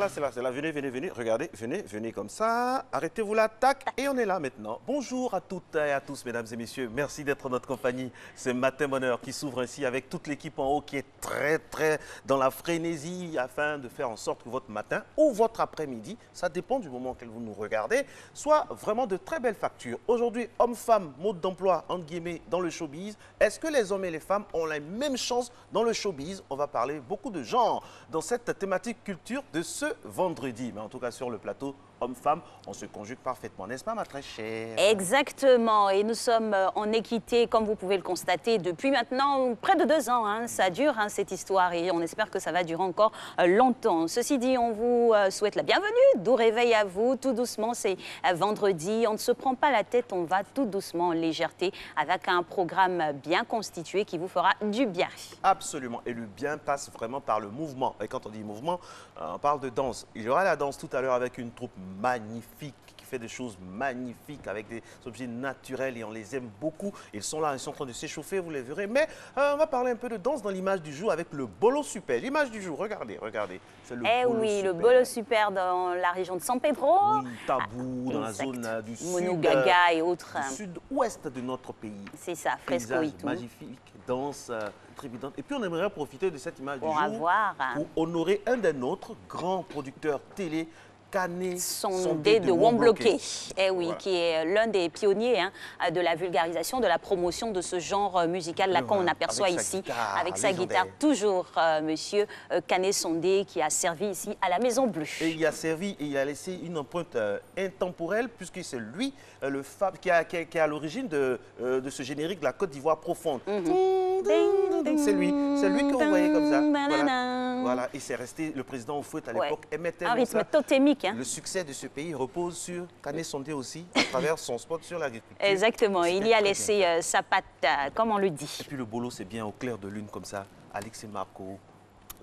là, c'est là, c'est là. Venez, venez, venez. Regardez, venez, venez comme ça. Arrêtez-vous la tac. Et on est là maintenant. Bonjour à toutes et à tous, mesdames et messieurs. Merci d'être en notre compagnie. Ce matin bonheur qui s'ouvre ainsi avec toute l'équipe en haut qui est très dans la frénésie afin de faire en sorte que votre matin ou votre après-midi, ça dépend du moment auquel vous nous regardez, soit vraiment de très belles factures. Aujourd'hui, hommes-femmes, mode d'emploi, entre guillemets, dans le showbiz. Est-ce que les hommes et les femmes ont la même chance dans le showbiz? On va parler beaucoup de genre dans cette thématique culture de ce vendredi. Mais en tout cas, sur le plateau, hommes-femmes, on se conjugue parfaitement, n'est-ce pas, ma très chère? Exactement. Et nous sommes en équité, comme vous pouvez le constater, depuis maintenant près de 2 ans. Hein. Ça dure, hein, cette histoire, et on espère que ça va durer encore longtemps. Ceci dit, on vous souhaite la bienvenue. Doux réveil à vous. Tout doucement, c'est vendredi. On ne se prend pas la tête, on va tout doucement en légèreté avec un programme bien constitué qui vous fera du bien. Absolument. Et le bien passe vraiment par le mouvement. Et quand on dit mouvement, on parle de danse. Il y aura la danse tout à l'heure avec une troupe magnifique qui fait des choses magnifiques avec des objets naturels et on les aime beaucoup. Ils sont là, ils sont en train de s'échauffer, vous les verrez. Mais on va parler un peu de danse dans l'image du jour avec le bolo super. L'image du jour, regardez, regardez. C'est le bolo super. Le bolo super dans la région de San Pedro. Oui, Tabou, dans la zone du sud. Monugaga et autres. Du sud-ouest de notre pays. C'est ça, fresco et tout. Magnifique, danse trépidante. Et puis on aimerait profiter de cette image du jour pour honorer un des nôtres grands producteurs télé, Kané Sondé de Wombloké, oui, voilà. Qui est l'un des pionniers de la vulgarisation, de la promotion de ce genre musical là qu'on aperçoit ici, avec sa guitare toujours, monsieur Kané Sondé, qui a servi ici à la Maison Bleue. Et il a servi et il a laissé une empreinte intemporelle, puisque c'est lui le fab qui est à l'origine de ce générique de la Côte d'Ivoire profonde. C'est lui qu'on voyait comme ça. Voilà. Et c'est resté le président Houphouët à l'époque aimait tellement un rythme totémique. Le succès de ce pays repose sur Kané Sondé aussi, à travers son spot sur l'agriculture. Exactement, il y a laissé sa patte, comme on le dit. Et puis le bolo, c'est bien au clair de lune comme ça, Alex et Marco.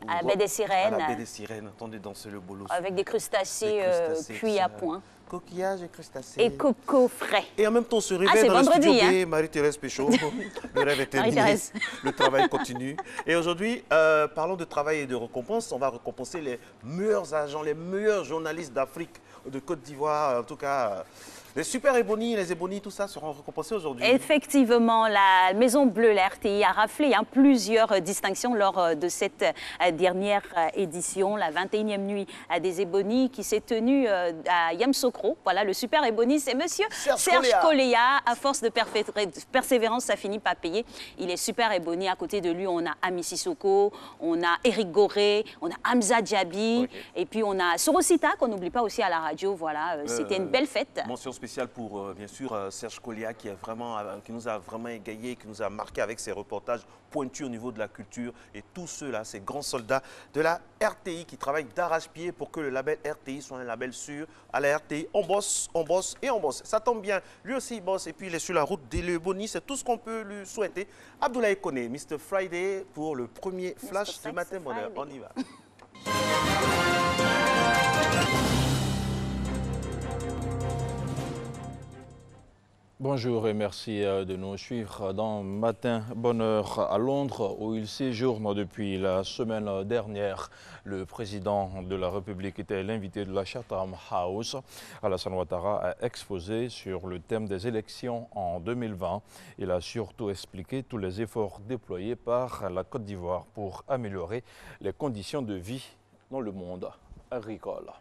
À la baie des Sirènes. À la baie des Sirènes, attendez danser le bolo. Avec des crustacés cuits à point. Coquillages et crustacés. Et coco frais. Et en même temps, on se réveille dans vendredi, le studio B, Marie-Thérèse Péchaud. Le rêve est terminé, le travail continue. Et aujourd'hui, parlons de travail et de récompense. On va récompenser les meilleurs agents, les meilleurs journalistes d'Afrique, de Côte d'Ivoire, en tout cas... Les super ébonies, les ébonies, tout ça seront récompensés aujourd'hui. Effectivement, la Maison Bleue, la RTI, a raflé plusieurs distinctions lors de cette dernière édition, la 21e nuit des ébonies qui s'est tenue à Yamoussoukro. Voilà, le super ébony, c'est monsieur Serge Koléa. À force de persévérance, ça finit par payer. Il est super ébony. À côté de lui, on a Ami Sissoko, on a Eric Goré, on a Hamza Diaby, et puis on a Sorosita, qu'on n'oublie pas aussi à la radio. Voilà, c'était une belle fête. Mention spécial pour, bien sûr, Serge Koléa qui nous a vraiment égayé, qui nous a marqué avec ses reportages pointus au niveau de la culture. Et tous ceux-là, ces grands soldats de la RTI qui travaillent d'arrache-pied pour que le label RTI soit un label sûr. À la RTI, on bosse et on bosse. Ça tombe bien, lui aussi il bosse et puis il est sur la route des Leboni. C'est tout ce qu'on peut lui souhaiter. Abdoulaye Koné, Mr. Friday pour le premier flash ce matin bonheur. On y va. Bonjour et merci de nous suivre dans Matin Bonheur à Londres où il séjourne depuis la semaine dernière. Le président de la République était l'invité de la Chatham House. Alassane Ouattara a exposé sur le thème des élections en 2020. Il a surtout expliqué tous les efforts déployés par la Côte d'Ivoire pour améliorer les conditions de vie dans le monde agricole.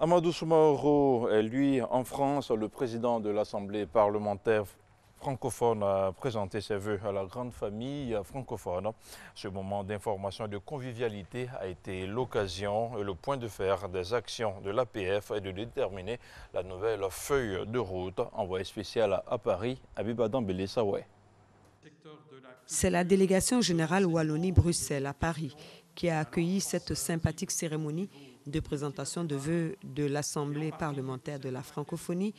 Amadou Soumaoro est lui en France. Le président de l'Assemblée parlementaire francophone a présenté ses vœux à la grande famille francophone. Ce moment d'information et de convivialité a été l'occasion et le point de fer des actions de l'APF et de déterminer la nouvelle feuille de route. Envoyé spécial à Paris, Abiba Dambélé Sawé. C'est la délégation générale Wallonie-Bruxelles à Paris qui a accueilli cette sympathique cérémonie de présentation de vœux de l'Assemblée parlementaire de la francophonie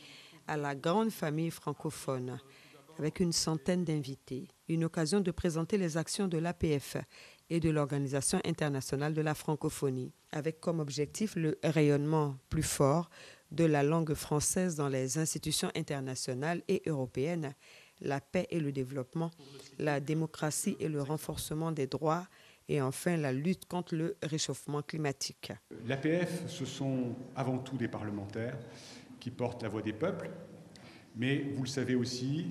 à la grande famille francophone, avec une centaine d'invités. Une occasion de présenter les actions de l'APF et de l'Organisation internationale de la francophonie, avec comme objectif le rayonnement plus fort de la langue française dans les institutions internationales et européennes, la paix et le développement, la démocratie et le renforcement des droits et enfin la lutte contre le réchauffement climatique. L'APF, ce sont avant tout des parlementaires qui portent la voix des peuples, mais vous le savez aussi,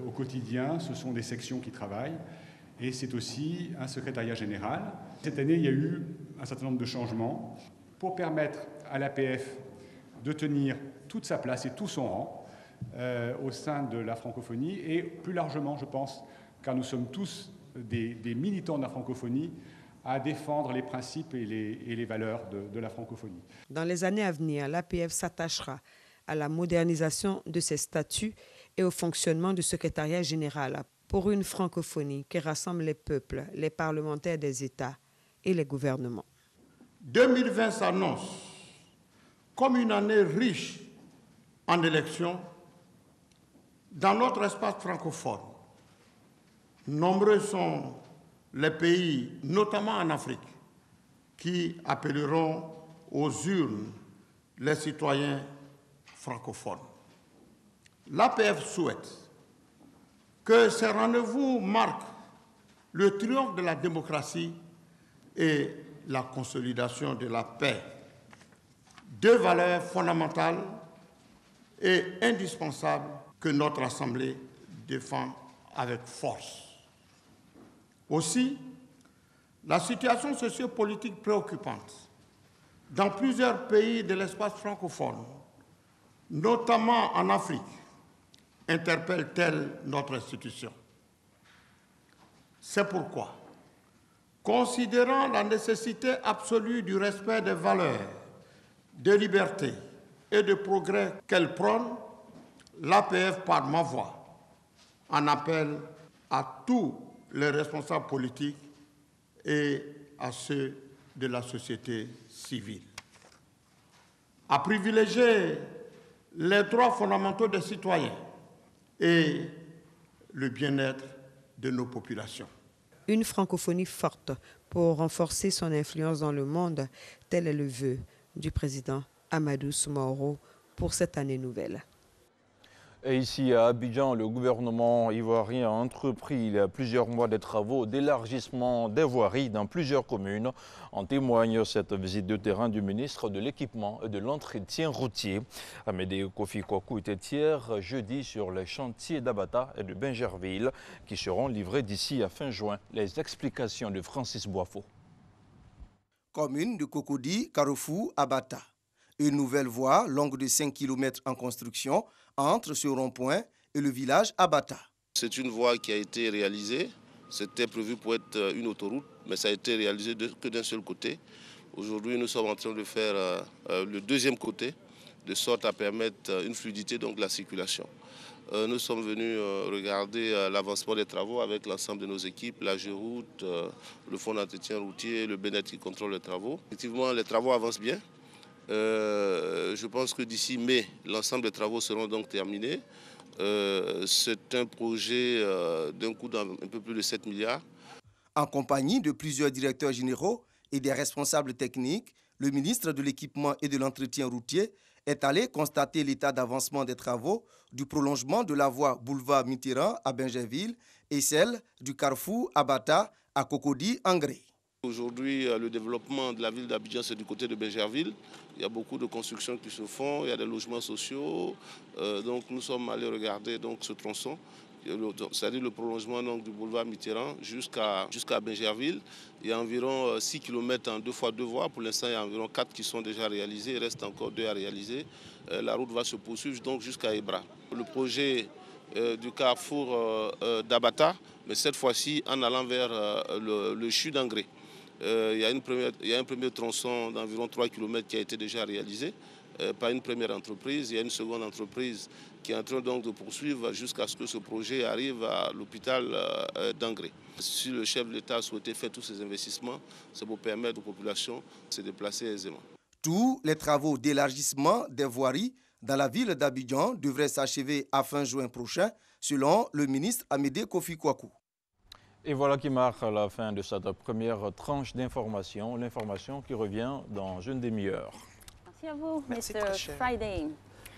au quotidien, ce sont des sections qui travaillent et c'est aussi un secrétariat général. Cette année, il y a eu un certain nombre de changements pour permettre à l'APF de tenir toute sa place et tout son rang au sein de la francophonie et plus largement, je pense, car nous sommes tous des militants de la francophonie, à défendre les principes et les valeurs de la francophonie. Dans les années à venir, l'APF s'attachera à la modernisation de ses statuts et au fonctionnement du secrétariat général pour une francophonie qui rassemble les peuples, les parlementaires des États et les gouvernements. 2020 s'annonce comme une année riche en élections dans notre espace francophone. Nombreux sont les pays, notamment en Afrique, qui appelleront aux urnes les citoyens francophones. L'APF souhaite que ces rendez-vous marquent le triomphe de la démocratie et la consolidation de la paix, deux valeurs fondamentales et indispensables que notre Assemblée défend avec force. Aussi, la situation sociopolitique préoccupante dans plusieurs pays de l'espace francophone, notamment en Afrique, interpelle-t-elle notre institution. C'est pourquoi, considérant la nécessité absolue du respect des valeurs, de liberté et de progrès qu'elle prône, l'APF, par ma voix, en appelle à tous les responsables politiques et à ceux de la société civile à privilégier les droits fondamentaux des citoyens et le bien-être de nos populations. Une francophonie forte pour renforcer son influence dans le monde, tel est le vœu du président Amadou Soumaoro pour cette année nouvelle. Et ici à Abidjan, le gouvernement ivoirien a entrepris il y a plusieurs mois des travaux d'élargissement des voiries dans plusieurs communes. En témoigne cette visite de terrain du ministre de l'Équipement et de l'Entretien routier. Amédée Kofi Kwaku était hier jeudi sur les chantiers d'Abata et de Bingerville qui seront livrés d'ici à fin juin. Les explications de Francis Boifo. Commune de Cocody, Carrefour, Abata. Une nouvelle voie longue de 5 km en construction entre ce rond-point et le village Abata. C'est une voie qui a été réalisée. C'était prévu pour être une autoroute, mais ça a été réalisé que d'un seul côté. Aujourd'hui, nous sommes en train de faire le deuxième côté, de sorte à permettre une fluidité de la circulation. Nous sommes venus regarder l'avancement des travaux avec l'ensemble de nos équipes, la Géroute, le Fonds d'entretien routier, le BNET qui contrôle les travaux. Effectivement, les travaux avancent bien. Je pense que d'ici mai, l'ensemble des travaux seront donc terminés. C'est un projet d'un coût d'un peu plus de 7 milliards. En compagnie de plusieurs directeurs généraux et des responsables techniques, le ministre de l'Équipement et de l'Entretien routier est allé constater l'état d'avancement des travaux du prolongement de la voie boulevard Mitterrand à Bingerville et celle du carrefour Abata à Cocody-Angré. Aujourd'hui, le développement de la ville d'Abidjan, c'est du côté de Bingerville. Il y a beaucoup de constructions qui se font, il y a des logements sociaux. Donc nous sommes allés regarder ce tronçon, c'est-à-dire le prolongement du boulevard Mitterrand jusqu'à Bingerville. Il y a environ 6 km en 2x2 voies. Pour l'instant, il y a environ 4 qui sont déjà réalisés. Il reste encore 2 à réaliser. La route va se poursuivre donc jusqu'à Ebra. Le projet du carrefour d'Abata, mais cette fois-ci en allant vers le CHU d'Angré. Il y a un premier tronçon d'environ 3 km qui a été déjà réalisé par une première entreprise. Il y a une seconde entreprise qui est en train donc de poursuivre jusqu'à ce que ce projet arrive à l'hôpital d'Angré. Si le chef de l'État souhaitait faire tous ces investissements, c'est pour permettre aux populations de se déplacer aisément. Tous les travaux d'élargissement des voiries dans la ville d'Abidjan devraient s'achever à fin juin prochain, selon le ministre Amédée Kofi Kwaku. Et voilà qui marque la fin de cette première tranche d'information, l'information qui revient dans une demi-heure. Merci à vous, Merci, Mr. très cher. Friday.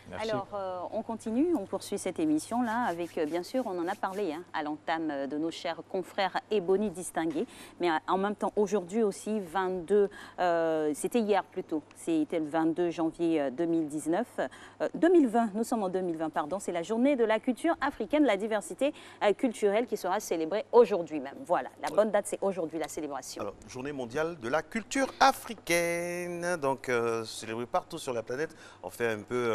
Merci. Alors, on continue, on poursuit cette émission-là avec, bien sûr, on en a parlé à l'entame de nos chers confrères Ebony distingués, mais en même temps, aujourd'hui aussi, c'était hier plutôt, c'était le 22 janvier 2020, nous sommes en 2020, pardon, c'est la journée de la culture africaine, de la diversité culturelle qui sera célébrée aujourd'hui même. Voilà, la bonne date, c'est aujourd'hui la célébration. Alors, journée mondiale de la culture africaine, donc célébrée partout sur la planète. On fait un peu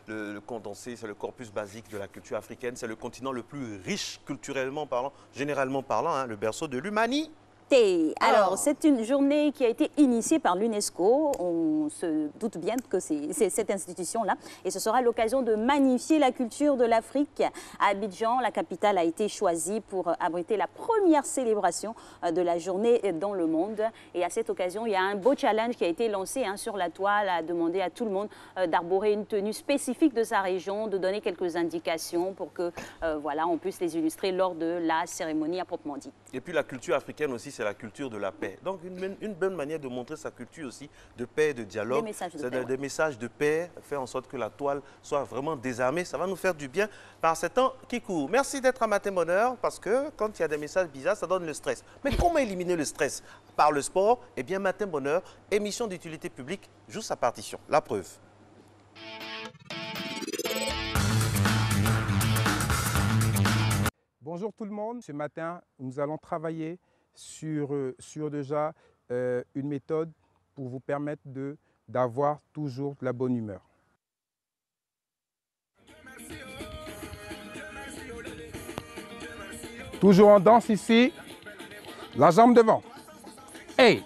le condensé, c'est le corpus basique de la culture africaine. C'est le continent le plus riche culturellement parlant, généralement parlant, le berceau de l'humanité. Alors, c'est une journée qui a été initiée par l'UNESCO. On se doute bien que c'est cette institution-là. Et ce sera l'occasion de magnifier la culture de l'Afrique. À Abidjan, la capitale a été choisie pour abriter la première célébration de la journée dans le monde. Et à cette occasion, il y a un beau challenge qui a été lancé sur la toile, à demander à tout le monde d'arborer une tenue spécifique de sa région, de donner quelques indications pour que voilà, on puisse les illustrer lors de la cérémonie à proprement dit. Et puis la culture africaine aussi, c'est la culture de la paix. Donc une bonne manière de montrer sa culture aussi, de paix, de dialogue. Des messages de paix, faire en sorte que la toile soit vraiment désarmée. Ça va nous faire du bien par ces temps qui courent. Merci d'être à Matin Bonheur, parce que quand il y a des messages bizarres, ça donne le stress. Mais comment éliminer le stress? Par le sport? Eh bien, Matin Bonheur, émission d'utilité publique, joue sa partition. La preuve. Bonjour tout le monde. Ce matin, nous allons travailler sur déjà une méthode pour vous permettre d'avoir toujours de la bonne humeur. Toujours en danse ici, la jambe devant. Hey!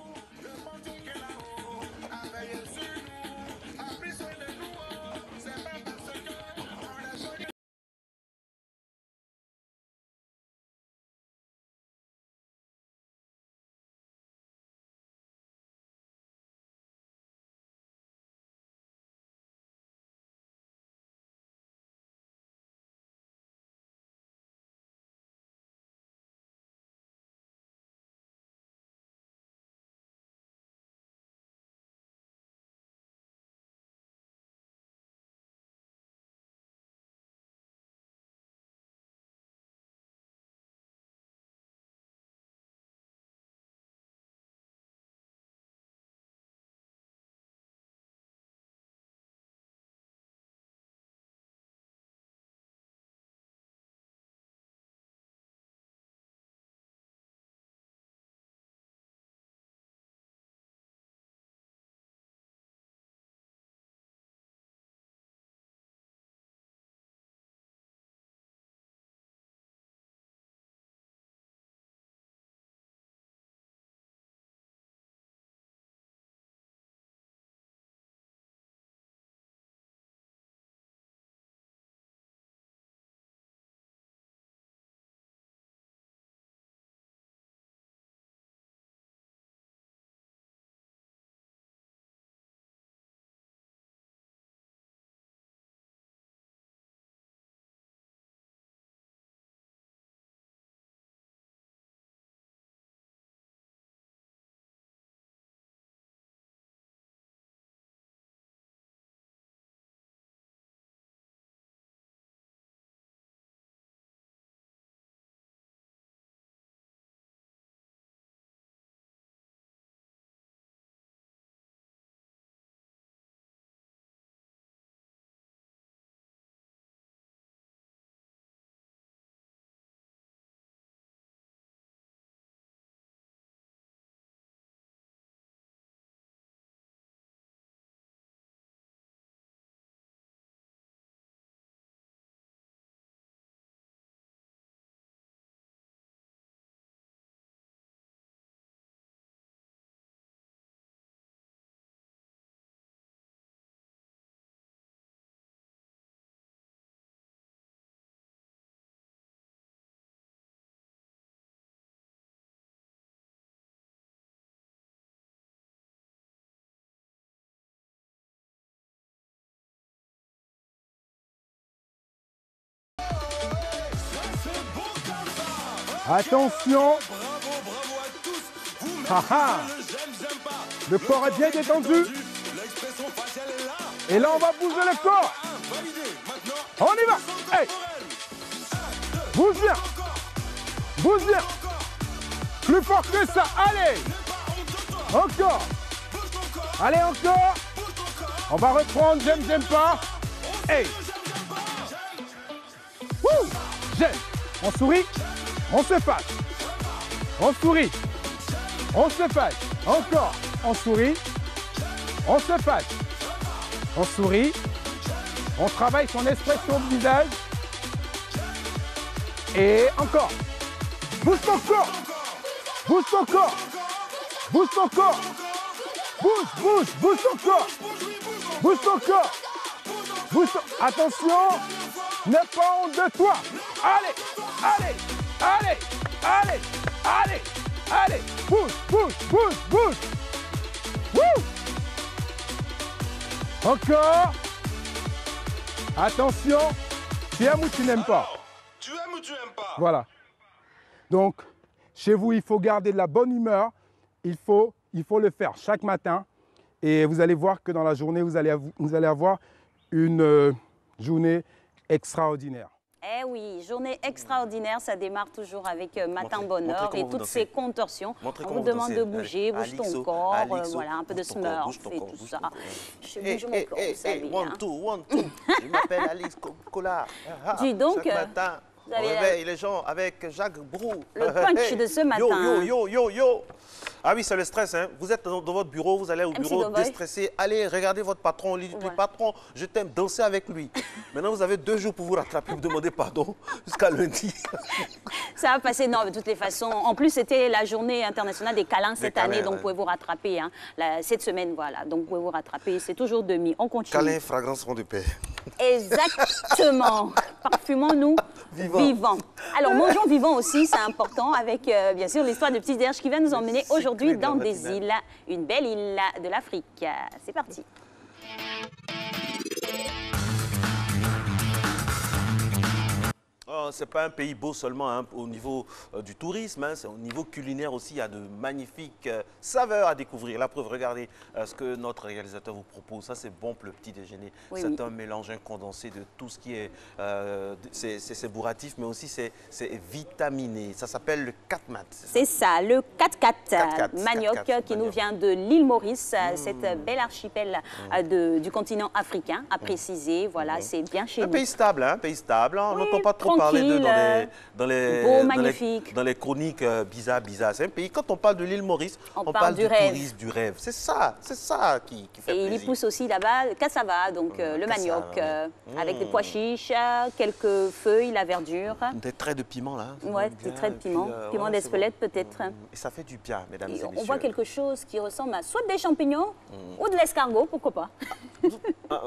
Attention! Le corps est bien détendu. Et là, on va bouger le corps. pousse bien. Plus fort que ça, allez. Encore. Allez, encore. On va reprendre, j'aime pas. Hey. Wouh. J'aime. On sourit, on se fâche. On sourit, on se fâche. Encore, on sourit, on se fâche. On sourit, on travaille son expression de visage. Et encore. Bouge ton corps. Bouge ton corps. Bouge ton corps. Bouge ton corps. Bouge ton corps. Attention, n'aie pas honte de toi. Allez. Bouge. Wouh. Encore. Attention, tu aimes ou tu n'aimes pas? Tu aimes ou tu n'aimes pas? Voilà. Donc, chez vous, il faut garder de la bonne humeur. Il faut le faire chaque matin. Et vous allez voir que dans la journée, vous allez avoir une journée extraordinaire. Eh oui, journée extraordinaire, ça démarre toujours avec Matin Bonheur et toutes ces contorsions. On vous demande de bouger, bouge ton corps, voilà, un peu de smurf et tout ça. Je bouge mon corps, vous savez. One, two. Je m'appelle Alix Cola. Dis donc, chaque matin, on réveille les gens avec Jacques Brou. Le punch de ce matin. Yo. Ah oui, c'est le stress. Hein. Vous êtes dans votre bureau, vous allez au bureau déstressé. Allez, regardez votre patron, lui dit, patron, je t'aime, dansez avec lui. Maintenant, vous avez 2 jours pour vous rattraper, vous demandez pardon jusqu'à lundi. Ça va passer, non, de toutes les façons. En plus, c'était la journée internationale des câlins cette année, donc vous pouvez vous rattraper. Hein, cette semaine, voilà, donc vous pouvez vous rattraper. C'est toujours demi, on continue. Câlins, fragrance, seront de paix. Exactement. Parfumons-nous vivants. Alors, mangeons vivants aussi, c'est important, avec bien sûr l'histoire de Petit Derge qui va nous emmener aujourd'hui dans des îles, une belle île de l'Afrique. C'est parti. Ce n'est pas un pays beau seulement hein, au niveau du tourisme, hein, c'est au niveau culinaire aussi, il y a de magnifiques saveurs à découvrir. La preuve, regardez ce que notre réalisateur vous propose. Ça, c'est bon pour le petit déjeuner. Oui, c'est un mélange, un condensé de tout ce qui est... c'est bourratif, mais aussi c'est vitaminé. Ça s'appelle le katmat. C'est ça, le katkat, manioc qui nous vient de l'île Maurice, cette belle archipel du continent africain, à préciser. Voilà, c'est bien chez nous. Un pays stable, hein, on n'entend pas trop parler dans les chroniques bizarres. C'est un pays, quand on parle de l'île Maurice, on parle du tourisme, du rêve. C'est ça qui fait plaisir. Et il y pousse aussi là-bas cassava, donc le manioc, avec des pois chiches, quelques feuilles, la verdure. Des traits de piment, là. Oui, des traits de piment, piment d'Espelette peut-être. Et ça fait du bien, mesdames et messieurs. On voit quelque chose qui ressemble à soit des champignons ou de l'escargot, pourquoi pas.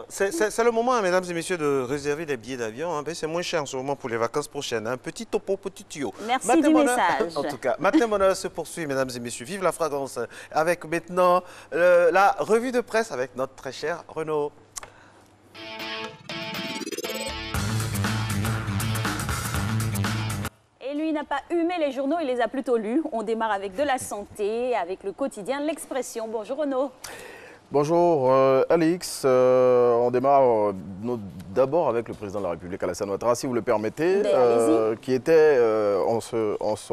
C'est le moment, mesdames et messieurs, de réserver des billets d'avion. Hein. C'est moins cher en ce moment pour les vacances prochaines. Un petit topo, petit tuyau. Merci du message. En tout cas, Matin Bonheur se poursuit, mesdames et messieurs. Vive la fragrance. Avec maintenant la revue de presse avec notre très cher Renaud. Et lui n'a pas humé les journaux, il les a plutôt lus. On démarre avec de la santé, avec le quotidien L'Expression. Bonjour Renaud. Bonjour Alix, on démarre d'abord avec le président de la République, Alassane Ouattara, si vous le permettez, qui était, on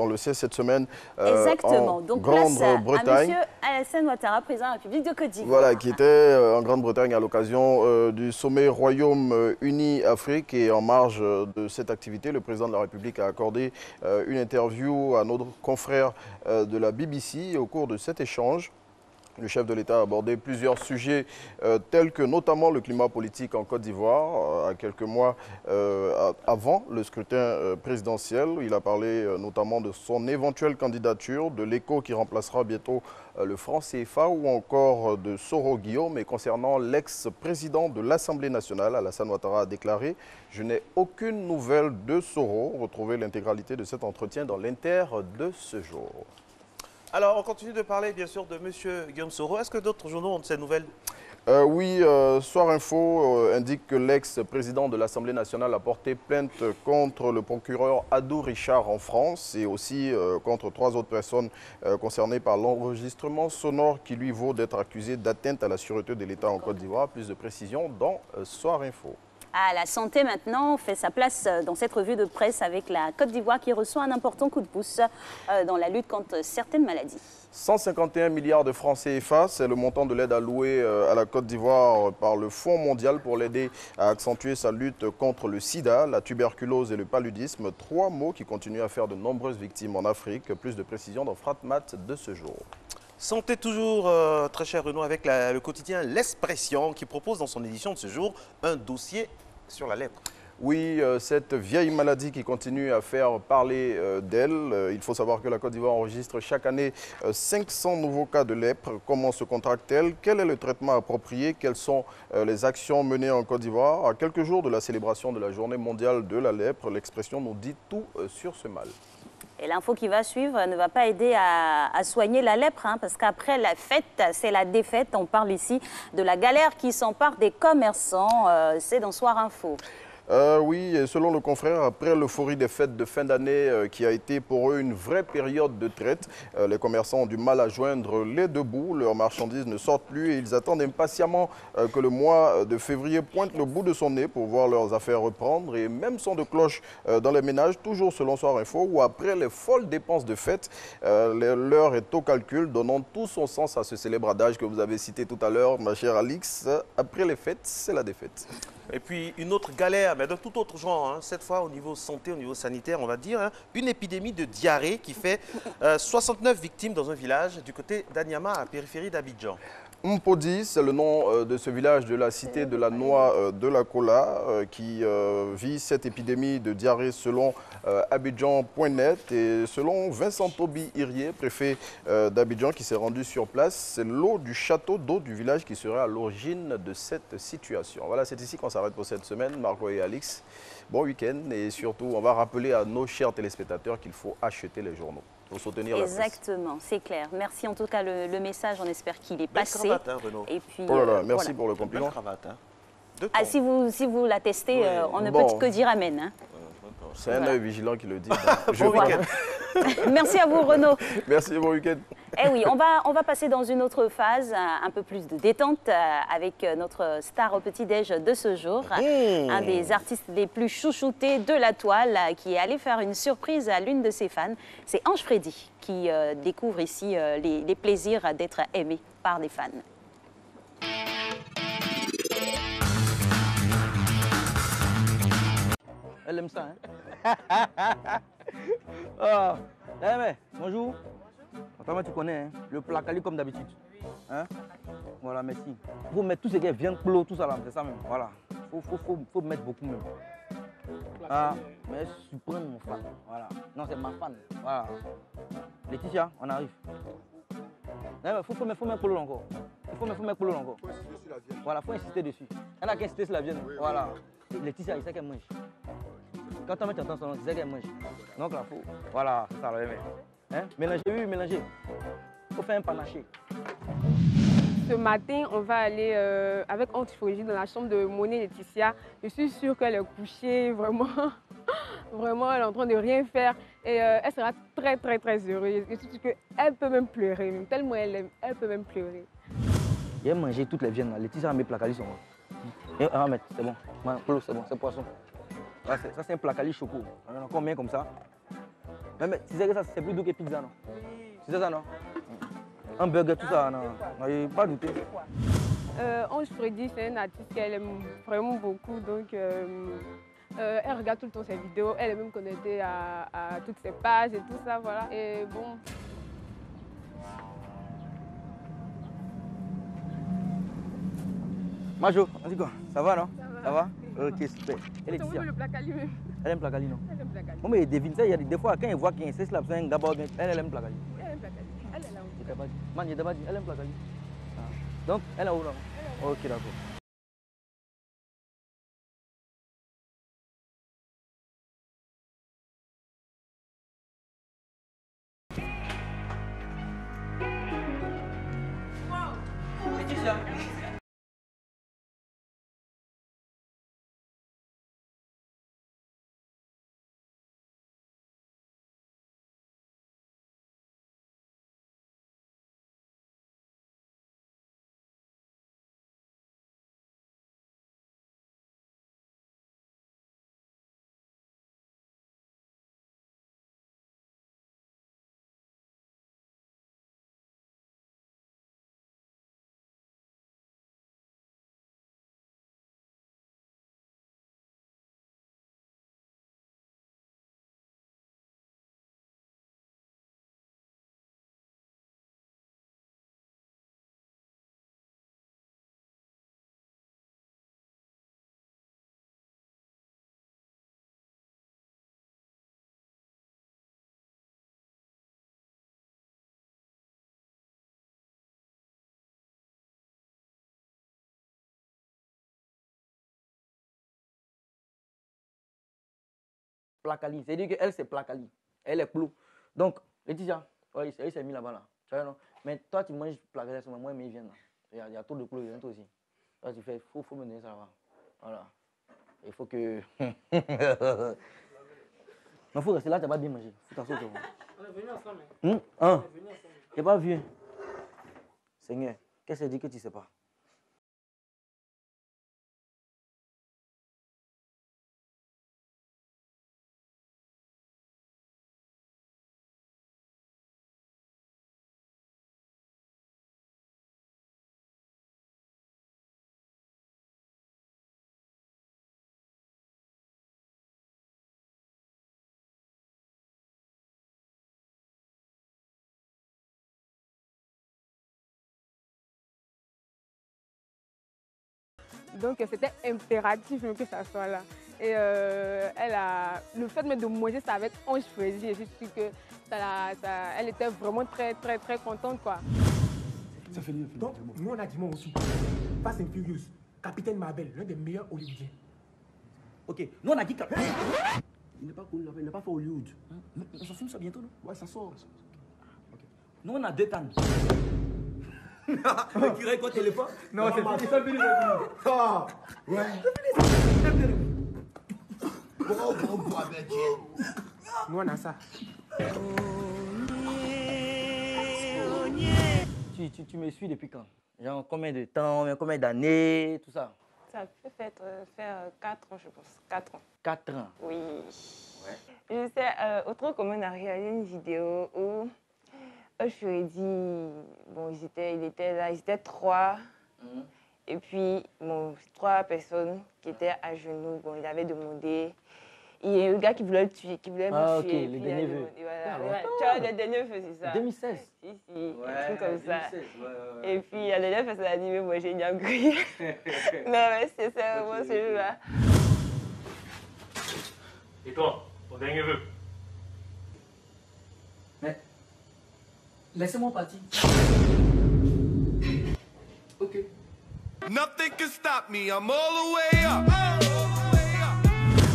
le sait, cette semaine exactement. en donc, Grande-Bretagne. À monsieur Alassane Ouattara, président de la République de Côte d'Ivoire. Voilà, qui était en Grande-Bretagne à l'occasion du sommet Royaume-Uni-Afrique. Et en marge de cette activité, le président de la République a accordé une interview à notre confrère de la BBC. Au cours de cet échange, le chef de l'État a abordé plusieurs sujets tels que notamment le climat politique en Côte d'Ivoire, à quelques mois avant le scrutin présidentiel. Il a parlé notamment de son éventuelle candidature, de l'ECO qui remplacera bientôt le franc CFA ou encore de Soro Guillaume. Et concernant l'ex-président de l'Assemblée nationale, Alassane Ouattara a déclaré « Je n'ai aucune nouvelle de Soro ». Retrouvez l'intégralité de cet entretien dans l'Inter de ce jour. Alors, on continue de parler, bien sûr, de M. Guillaume Soro. Est-ce que d'autres journaux ont de ces nouvelles? Oui, Soir Info indique que l'ex-président de l'Assemblée nationale a porté plainte contre le procureur Adou Richard en France et aussi contre 3 autres personnes concernées par l'enregistrement sonore qui lui vaut d'être accusé d'atteinte à la sûreté de l'État en Côte d'Ivoire. Plus de précisions dans Soir Info. à la santé maintenant fait sa place dans cette revue de presse avec la Côte d'Ivoire qui reçoit un important coup de pouce dans la lutte contre certaines maladies. 151 milliards de francs CFA, c'est le montant de l'aide allouée à la Côte d'Ivoire par le Fonds mondial pour l'aider à accentuer sa lutte contre le sida, la tuberculose et le paludisme. 3 mots qui continuent à faire de nombreuses victimes en Afrique. Plus de précisions dans Fratmat de ce jour. Santé toujours, très cher Renaud, avec le quotidien L'Expression qui propose dans son édition de ce jour un dossier sur la lèpre. Oui, cette vieille maladie qui continue à faire parler d'elle. Il faut savoir que la Côte d'Ivoire enregistre chaque année 500 nouveaux cas de lèpre. Comment se contracte-t-elle? Quel est le traitement approprié? Quelles sont les actions menées en Côte d'Ivoire? À quelques jours de la célébration de la journée mondiale de la lèpre, l'Expression nous dit tout sur ce mal. Et l'info qui va suivre ne va pas aider à soigner la lèpre, hein, parce qu'après la fête, c'est la défaite. On parle ici de la galère qui s'empare des commerçants. C'est dans Soir Info. Oui, et selon le confrère, après l'euphorie des fêtes de fin d'année qui a été pour eux une vraie période de traite, les commerçants ont du mal à joindre les deux bouts. Leurs marchandises ne sortent plus et ils attendent impatiemment que le mois de février pointe le bout de son nez pour voir leurs affaires reprendre. Et même son de cloche dans les ménages, toujours selon Soir Info, où après les folles dépenses de fête, l'heure est au calcul, donnant tout son sens à ce célèbre adage que vous avez cité tout à l'heure, ma chère Alix. Après les fêtes, c'est la défaite. Et puis une autre galère, mais de tout autre genre, hein, cette fois au niveau santé, au niveau sanitaire, on va dire, hein, une épidémie de diarrhée qui fait 69 victimes dans un village du côté d'Anyama, à la périphérie d'Abidjan. Mpodi, c'est le nom de ce village de la cité de la Noix de la Kola qui vit cette épidémie de diarrhée selon Abidjan.net et selon Vincent Toby Irier, préfet d'Abidjan qui s'est rendu sur place. C'est l'eau du château d'eau du village qui serait à l'origine de cette situation. Voilà, c'est ici qu'on s'arrête pour cette semaine. Marco et Alix, bon week-end et surtout on va rappeler à nos chers téléspectateurs qu'il faut acheter les journaux pour soutenir la presse. Exactement, c'est clair. Merci en tout cas le message, on espère qu'il est passé. Cravate, hein, Renaud. Et puis, oh là là, merci voilà. pour le compliment. Cravate, hein. Ah, si vous la testez, Oui. on ne Bon. peut que dire amen. Hein. C'est un œil vigilant qui le dit. Bon week-end. Merci à vous Renaud. Merci, bon week-end. Eh oui, on va passer dans une autre phase, un peu plus de détente avec notre star au petit-déj de ce jour. Un des artistes les plus chouchoutés de la toile qui est allé faire une surprise à l'une de ses fans. C'est Ange Freddy qui découvre ici les plaisirs d'être aimé par des fans. Elle aime ça, hein. Oh, eh mais, bonjour. Attends, tu connais, hein, le placali comme d'habitude. Hein? Voilà, merci. Faut mettre tout ce qui est viande, clos, tout ça là, c'est ça même. Voilà. Faut mettre beaucoup même. Ah, mais suprême mon fan. Voilà. Non, c'est ma fan. Voilà. Laetitia, on arrive. Eh, mais faut mettre clos encore. Faut mettre clos encore. Faut insister sur la viande. Voilà, faut insister dessus. Elle a qu'à insister sur la viande. Oui, voilà. Oui. Laetitia, il sait qu'elle mange. Quand tu mets ton son, tu sais qu'elle mange. Donc là, faut. Voilà, c'est ça le même. Hein? Mélanger, oui, mélanger. Faut faire un panaché. Ce matin, on va aller avec Ange Freddy dans la chambre de Monet Laetitia. Je suis sûre qu'elle est couchée, vraiment. Vraiment, elle est en train de rien faire. Et elle sera très, très, très heureuse. Et surtout qu'elle peut même pleurer. Tellement elle aime, elle peut même pleurer. J'ai mangé toutes les viandes là. Laetitia a mes placali sont là. Ah, mais c'est bon. C'est bon, c'est poisson. Ça, c'est un placali choco. On en a combien comme ça? Mais tu sais que ça, c'est plus doux que pizza, non? Tu sais ça, non? Un burger, tout ça, non? Non, pas douter. Ange Freddy, c'est un artiste qu'elle aime vraiment beaucoup. Donc, elle regarde tout le temps ses vidéos. Elle est même connectée à toutes ses pages et tout ça, voilà. Et bon. Majo, on dit quoi? Ça va, non? Ça va? Ok, super. Elle est ici. Le placali même. Elle aime placali, non? Elle aime placali. Bon, mais devine ça, il y a des fois, quand elle voit qu'il y a un cesse là, d'abord, elle aime placali. Elle aime placali. Elle est là aussi. Elle aime placali. Donc, elle est où, là? Ok, d'accord. Placali. C'est-à-dire qu'elle, c'est Placali. Elle est clou. Donc, Laetitia, ouais, il s'est mis là-bas, là. Tu vois, non? Mais toi, tu manges Placali, moi, mais ils viennent là. Il y a trop de clous, ils viennent toi aussi. Toi, tu fais, faut me donner ça là-bas. Voilà. Il faut que... Non, faut rester là, tu n'as pas bien mangé. Faut t'asseoir. On est venus ensemble. Hein? On est venus ensemble. Tu n'es pas vieux. Seigneur, qu'est-ce que ça dit que tu ne sais pas? Donc c'était impératif que ça soit là. Et le fait même de manger ça avec Ange Freddy, je suis que elle était vraiment très contente quoi. Ça fait mieux. Donc nous on a dit moi aussi. Fast and Furious, Capitaine Marvel, l'un des meilleurs Hollywoodiens. Ok, nous on a dit que... Il n'est pas cool, il n'est pas fait Hollywood. Son film sort bientôt, non? Ouais, ça sort. Okay. Nous on a 2 cannes. Tu récoltes quoi téléphone? Non, c'est ça le bénéfice. Ah, ouais. Nous on a ça. Tu me suis depuis quand? Genre combien de temps, combien d'années, tout ça? Ça peut faire 4 ans, je pense. 4 ans. 4 ans? Oui. Ouais. Je sais, autre comme on a réalisé une vidéo où je lui ai dit, bon, ils étaient là, ils étaient 3. Et puis, bon, 3 personnes qui étaient à genoux, bon, il avait demandé. Il y a un gars qui voulait le tuer, qui voulait me tuer. Ok, le dernier vœu. Voilà, tu vois, le dernier vœu, c'est ça. 2016? Si, un truc comme ça. Et puis, la dernière personne a dit, mais moi, j'ai une grille. Non, mais c'est vraiment ce jeu-là. Et toi, ton dernier vœu? Mais, laissez-moi partir. Ok. Nothing can stop me, I'm all the way up.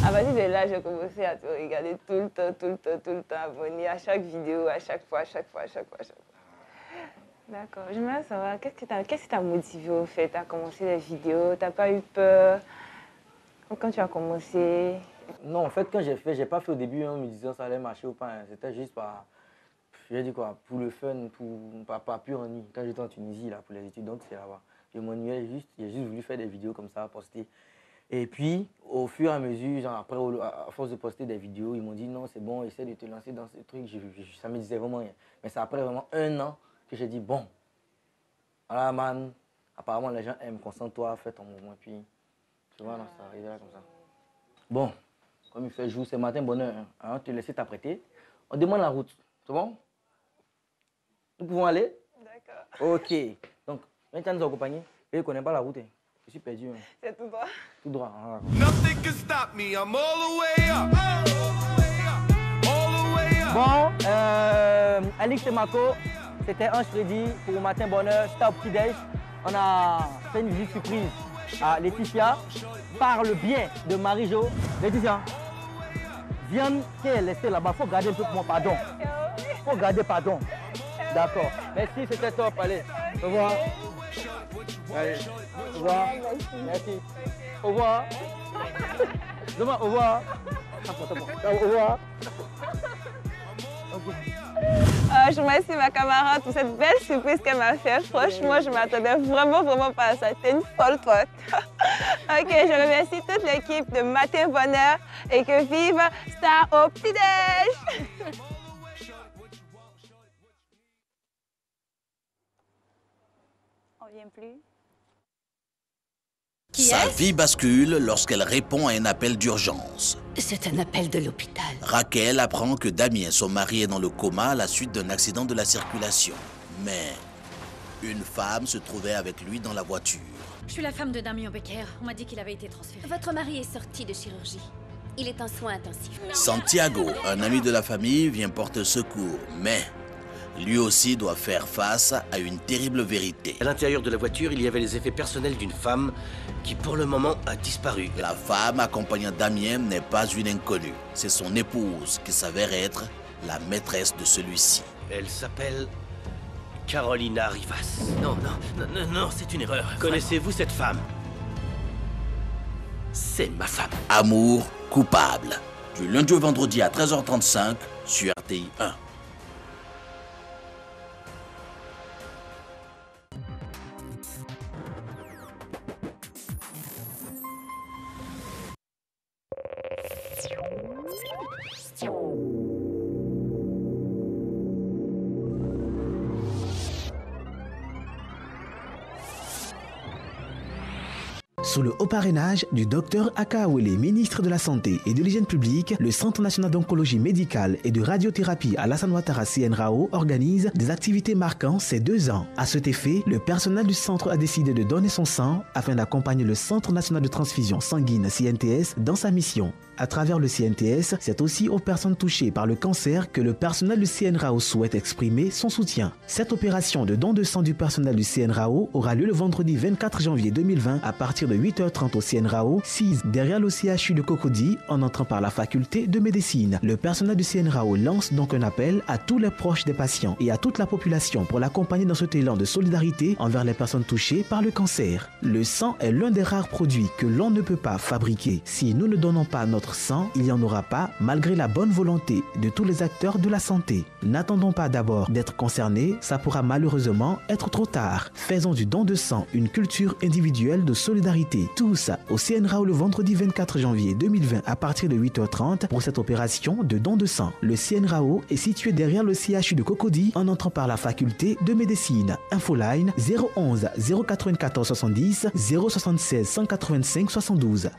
À partir de là, j'ai commencé à te regarder tout le temps, abonné à chaque vidéo, à chaque fois. D'accord. J'aimerais savoir, qu'est-ce qui t'a motivé au fait à commencer les vidéos? T'as pas eu peur quand tu as commencé? Non, en fait, quand j'ai pas fait au début en me disant ça allait marcher ou pas. C'était juste par, j'ai dit quoi, pour le fun, pas pur ennui. Quand j'étais en Tunisie, là, pour les études, donc c'est là-bas. Je m'ennuyais juste, j'ai juste voulu faire des vidéos comme ça, poster. Et puis, au fur et à mesure, genre après, à force de poster des vidéos, ils m'ont dit non, c'est bon, essaie de te lancer dans ce truc. Ça me disait vraiment rien. Mais c'est après vraiment 1 an que j'ai dit bon, voilà, man, apparemment les gens aiment, concentre-toi, fais ton mouvement. Puis, tu vois, ça arrivait là comme ça. Bon, comme il fait jour, c'est matin bonheur. Hein, te laisser t'apprêter. On demande la route. C'est bon? Nous pouvons aller? D'accord. Ok. Donc, maintenant nous accompagner. Et je ne connais pas la route. Hein. Je suis perdu. Hein. C'est tout droit? Tout droit. Hein. Nothing can stop me, I'm all the way up. All the way up. Bon, Alix et Marco, c'était Ange Freddy pour Matin Bonheur, c'était au petit-déj. On a fait une visite surprise à Laetitia par le bien de Marie-Jo. Laetitia, viande qui est laissée là-bas, il faut garder un peu pour moi, pardon. Il faut garder pardon. D'accord. Merci, c'était top. Allez, au revoir. Allez, au revoir. Merci. Au revoir. Demain, au revoir. Au revoir. Ok. Je remercie ma camarade pour cette belle surprise qu'elle m'a fait. Franchement, je ne m'attendais vraiment pas à ça. C'était une folle pote. Ok, je remercie toute l'équipe de Matin Bonheur et que vive Star au petit-déj. On vient plus. Sa vie bascule lorsqu'elle répond à un appel d'urgence. C'est un appel de l'hôpital. Raquel apprend que Damien, son mari, est dans le coma à la suite d'un accident de la circulation. Mais une femme se trouvait avec lui dans la voiture. Je suis la femme de Damien Becker. On m'a dit qu'il avait été transféré. Votre mari est sorti de chirurgie. Il est en soins intensifs. Santiago, un ami de la famille, vient porter secours. Mais Lui aussi doit faire face à une terrible vérité. À l'intérieur de la voiture, il y avait les effets personnels d'une femme qui, pour le moment, a disparu. La femme accompagnant Damien n'est pas une inconnue. C'est son épouse qui s'avère être la maîtresse de celui-ci. Elle s'appelle Carolina Rivas. Non, c'est une erreur. Connaissez-vous cette femme? C'est ma femme. Amour coupable. Du lundi au vendredi à 13h35 sur RTI 1. Sous le haut parrainage du Dr Aka Awele, ministre de la Santé et de l'Hygiène publique, le Centre national d'oncologie médicale et de radiothérapie Alassane Ouattara CNRAO organise des activités marquant ces 2 ans. À cet effet, le personnel du centre a décidé de donner son sang afin d'accompagner le Centre national de transfusion sanguine CNTS dans sa mission. À travers le CNTS, c'est aussi aux personnes touchées par le cancer que le personnel du CNRAO souhaite exprimer son soutien. Cette opération de don de sang du personnel du CNRAO aura lieu le vendredi 24 janvier 2020 à partir de 8h30 au CNRAO, 6 derrière le CHU de Cocody, en entrant par la faculté de médecine. Le personnel du CNRAO lance donc un appel à tous les proches des patients et à toute la population pour l'accompagner dans cet élan de solidarité envers les personnes touchées par le cancer. Le sang est l'un des rares produits que l'on ne peut pas fabriquer. Si nous ne donnons pas notre sang, il n'y en aura pas, malgré la bonne volonté de tous les acteurs de la santé. N'attendons pas d'abord d'être concernés, ça pourra malheureusement être trop tard. Faisons du don de sang une culture individuelle de solidarité. Tous au CNRAO le vendredi 24 janvier 2020 à partir de 8h30 pour cette opération de don de sang. Le CNRAO est situé derrière le CHU de Cocody en entrant par la faculté de médecine. Infoline 011 094 70 076 185 72.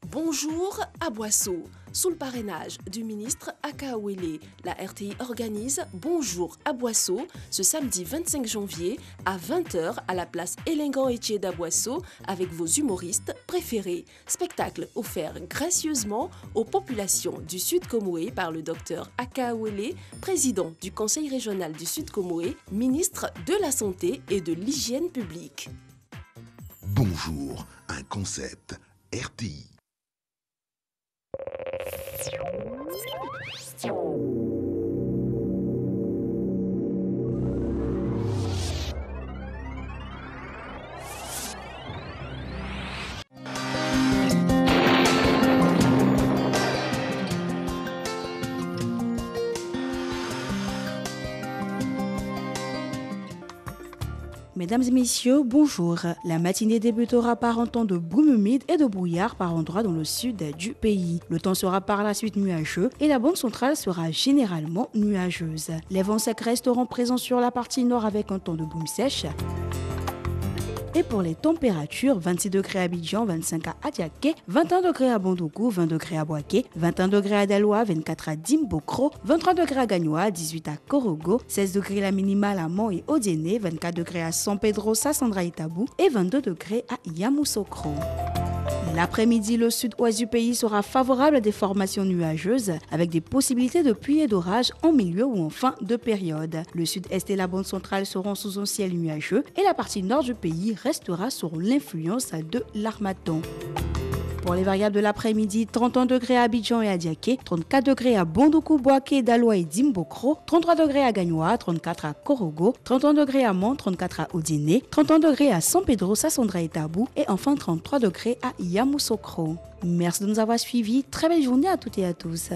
Bonjour à Boisseau. Sous le parrainage du ministre Aka Awele, la RTI organise Bonjour à Boisseau ce samedi 25 janvier à 20h à la place Elengan-Etier d'Aboisseau avec vos humoristes préférés. Spectacle offert gracieusement aux populations du Sud Comoé par le docteur Aka Awele, président du Conseil régional du Sud Comoé, ministre de la Santé et de l'Hygiène publique. Bonjour, un concept RTI. Mesdames et messieurs, bonjour. La matinée débutera par un temps de brume humide et de brouillard par endroits dans le sud du pays. Le temps sera par la suite nuageux et la bande centrale sera généralement nuageuse. Les vents secs resteront présents sur la partie nord avec un temps de brume sèche. Et pour les températures, 26 degrés à Abidjan, 25 à Adiaké, 21 degrés à Bondoukou, 20 degrés à Boaké, 21 degrés à Daloa, 24 à Dimbokro, 23 degrés à Gagnoa, 18 à Korogo, 16 degrés la minimale à Mont et Odiéné, 24 degrés à San Pedro, Sassandra et Tabou et 22 degrés à Yamoussoukro. L'après-midi, le sud-ouest du pays sera favorable à des formations nuageuses avec des possibilités de pluie et d'orage en milieu ou en fin de période. Le sud-est et la bande centrale seront sous un ciel nuageux et la partie nord du pays restera sous l'influence de l'harmattan. Pour les variables de l'après-midi, 31 degrés à Abidjan et à Diaké, 34 degrés à Bondoukou, Boaké, Daloa et Dimbokro, 33 degrés à Gagnoa, 34 à Korogo, 31 degrés à Mont, 34 à Odiéné, 31 degrés à San Pedro, Sassandra et Tabou et enfin 33 degrés à Yamoussoukro. Merci de nous avoir suivis. Très belle journée à toutes et à tous.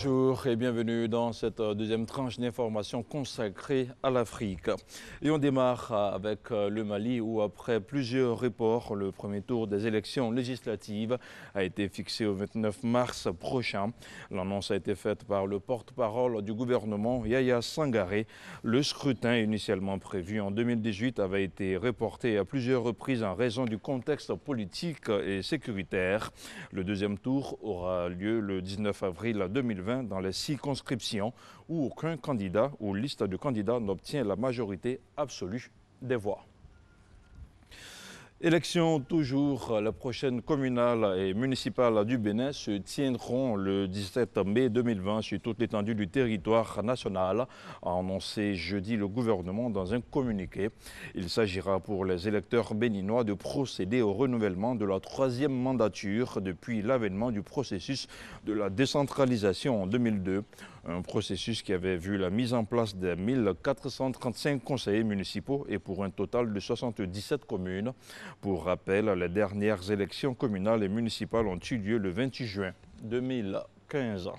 Bonjour et bienvenue dans cette deuxième tranche d'informations consacrée à l'Afrique. Et on démarre avec le Mali où après plusieurs reports, le premier tour des élections législatives a été fixé au 29 mars prochain. L'annonce a été faite par le porte-parole du gouvernement, Yaya Sangaré. Le scrutin initialement prévu en 2018 avait été reporté à plusieurs reprises en raison du contexte politique et sécuritaire. Le deuxième tour aura lieu le 19 avril 2020 dans les circonscriptions où aucun candidat ou liste de candidats n'obtient la majorité absolue des voix. Élections toujours, la prochaine communale et municipale du Bénin se tiendront le 17 mai 2020 sur toute l'étendue du territoire national, a annoncé jeudi le gouvernement dans un communiqué. Il s'agira pour les électeurs béninois de procéder au renouvellement de la troisième mandature depuis l'avènement du processus de la décentralisation en 2002. Un processus qui avait vu la mise en place de 1435 conseillers municipaux et pour un total de 77 communes. Pour rappel, les dernières élections communales et municipales ont eu lieu le 28 juin 2015.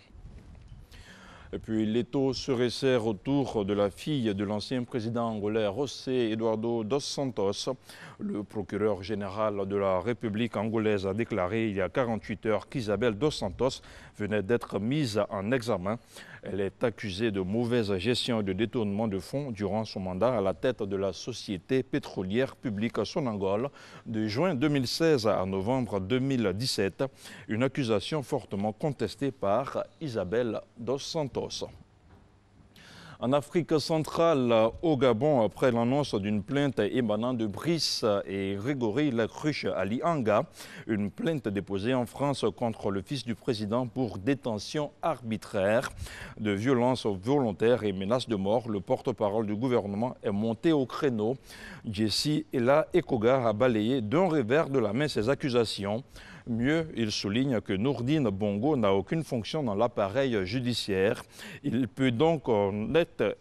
Et puis l'étau se resserre autour de la fille de l'ancien président angolais José Eduardo dos Santos. Le procureur général de la République angolaise a déclaré il y a 48 heures qu'Isabel dos Santos venait d'être mise en examen. Elle est accusée de mauvaise gestion et de détournement de fonds durant son mandat à la tête de la société pétrolière publique Sonangol de juin 2016 à novembre 2017. Une accusation fortement contestée par Isabel dos Santos. En Afrique centrale, au Gabon, après l'annonce d'une plainte émanant de Brice et Grégory Lacruche à Lianga, une plainte déposée en France contre le fils du président pour détention arbitraire, de violences volontaires et menaces de mort, le porte-parole du gouvernement est monté au créneau. Jessie Ela Ekoga a balayé d'un revers de la main ces accusations. Mieux, il souligne que Nourdine Bongo n'a aucune fonction dans l'appareil judiciaire. Il ne peut donc être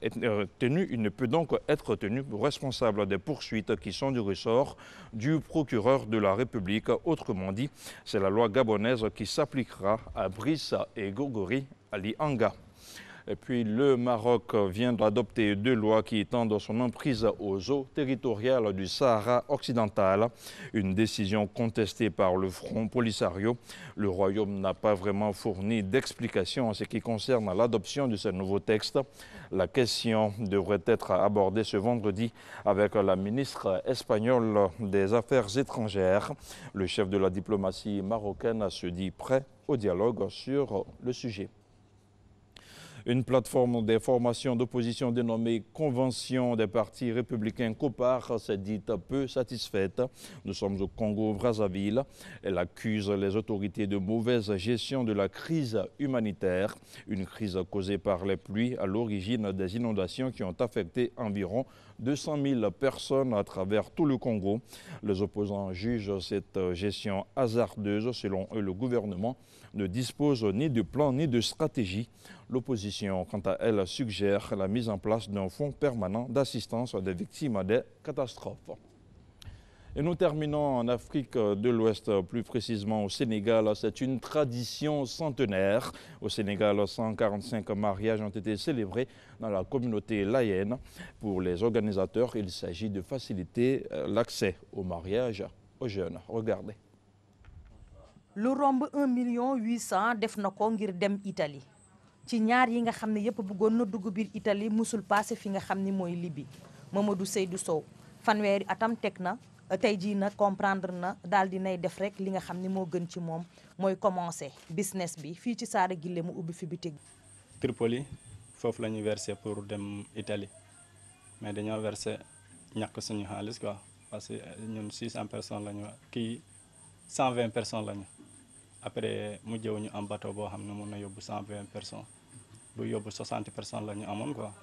tenu responsable des poursuites qui sont du ressort du procureur de la République. Autrement dit, c'est la loi gabonaise qui s'appliquera à Brice et Grégory Lianga. Et puis le Maroc vient d'adopter 2 lois qui étendent son emprise aux eaux territoriales du Sahara occidental. Une décision contestée par le Front Polisario. Le Royaume n'a pas vraiment fourni d'explications en ce qui concerne l'adoption de ce nouveau texte. La question devrait être abordée ce vendredi avec la ministre espagnole des Affaires étrangères. Le chef de la diplomatie marocaine se dit prêt au dialogue sur le sujet. Une plateforme d'information d'opposition dénommée Convention des partis républicains COPAR s'est dite peu satisfaite. Nous sommes au Congo-Brazzaville. Elle accuse les autorités de mauvaise gestion de la crise humanitaire. Une crise causée par les pluies à l'origine des inondations qui ont affecté environ 200 000 personnes à travers tout le Congo. Les opposants jugent cette gestion hasardeuse. Selon eux, le gouvernement ne dispose ni de plan ni de stratégie. L'opposition, quant à elle, suggère la mise en place d'un fonds permanent d'assistance des victimes des catastrophes. Et nous terminons en Afrique de l'Ouest, plus précisément au Sénégal. C'est une tradition centenaire. Au Sénégal, 145 mariages ont été célébrés dans la communauté laïenne. Pour les organisateurs, il s'agit de faciliter l'accès au mariage aux jeunes. Regardez. lu romb 1,8 million def na ko ngir dem Italie ci ñaar yi nga xam ne yëpp bëggoon na dugg biir Italie musul passé fi nga xam ni mooy Libye Mamadou Seydou Sow fanweeri atam teg na tey jii nag comprendre na daal di nay def rek li nga xam ni moo gën ci moom mooy commencer business bi fii ci Saara Gille mu ubbi fi bitig. Tripoli foofu la ñu versé pour dem Italie mais dañoo versé ñàkk suñu xaalis quoi parce que ñun 600 personnes la ñu kii 120 personnes la ñu. Après mu jëw ñu am bateau boo xam ne mën na yóbbu 120 personnes bu yóbbu 60 personnes la ñu amoon quoi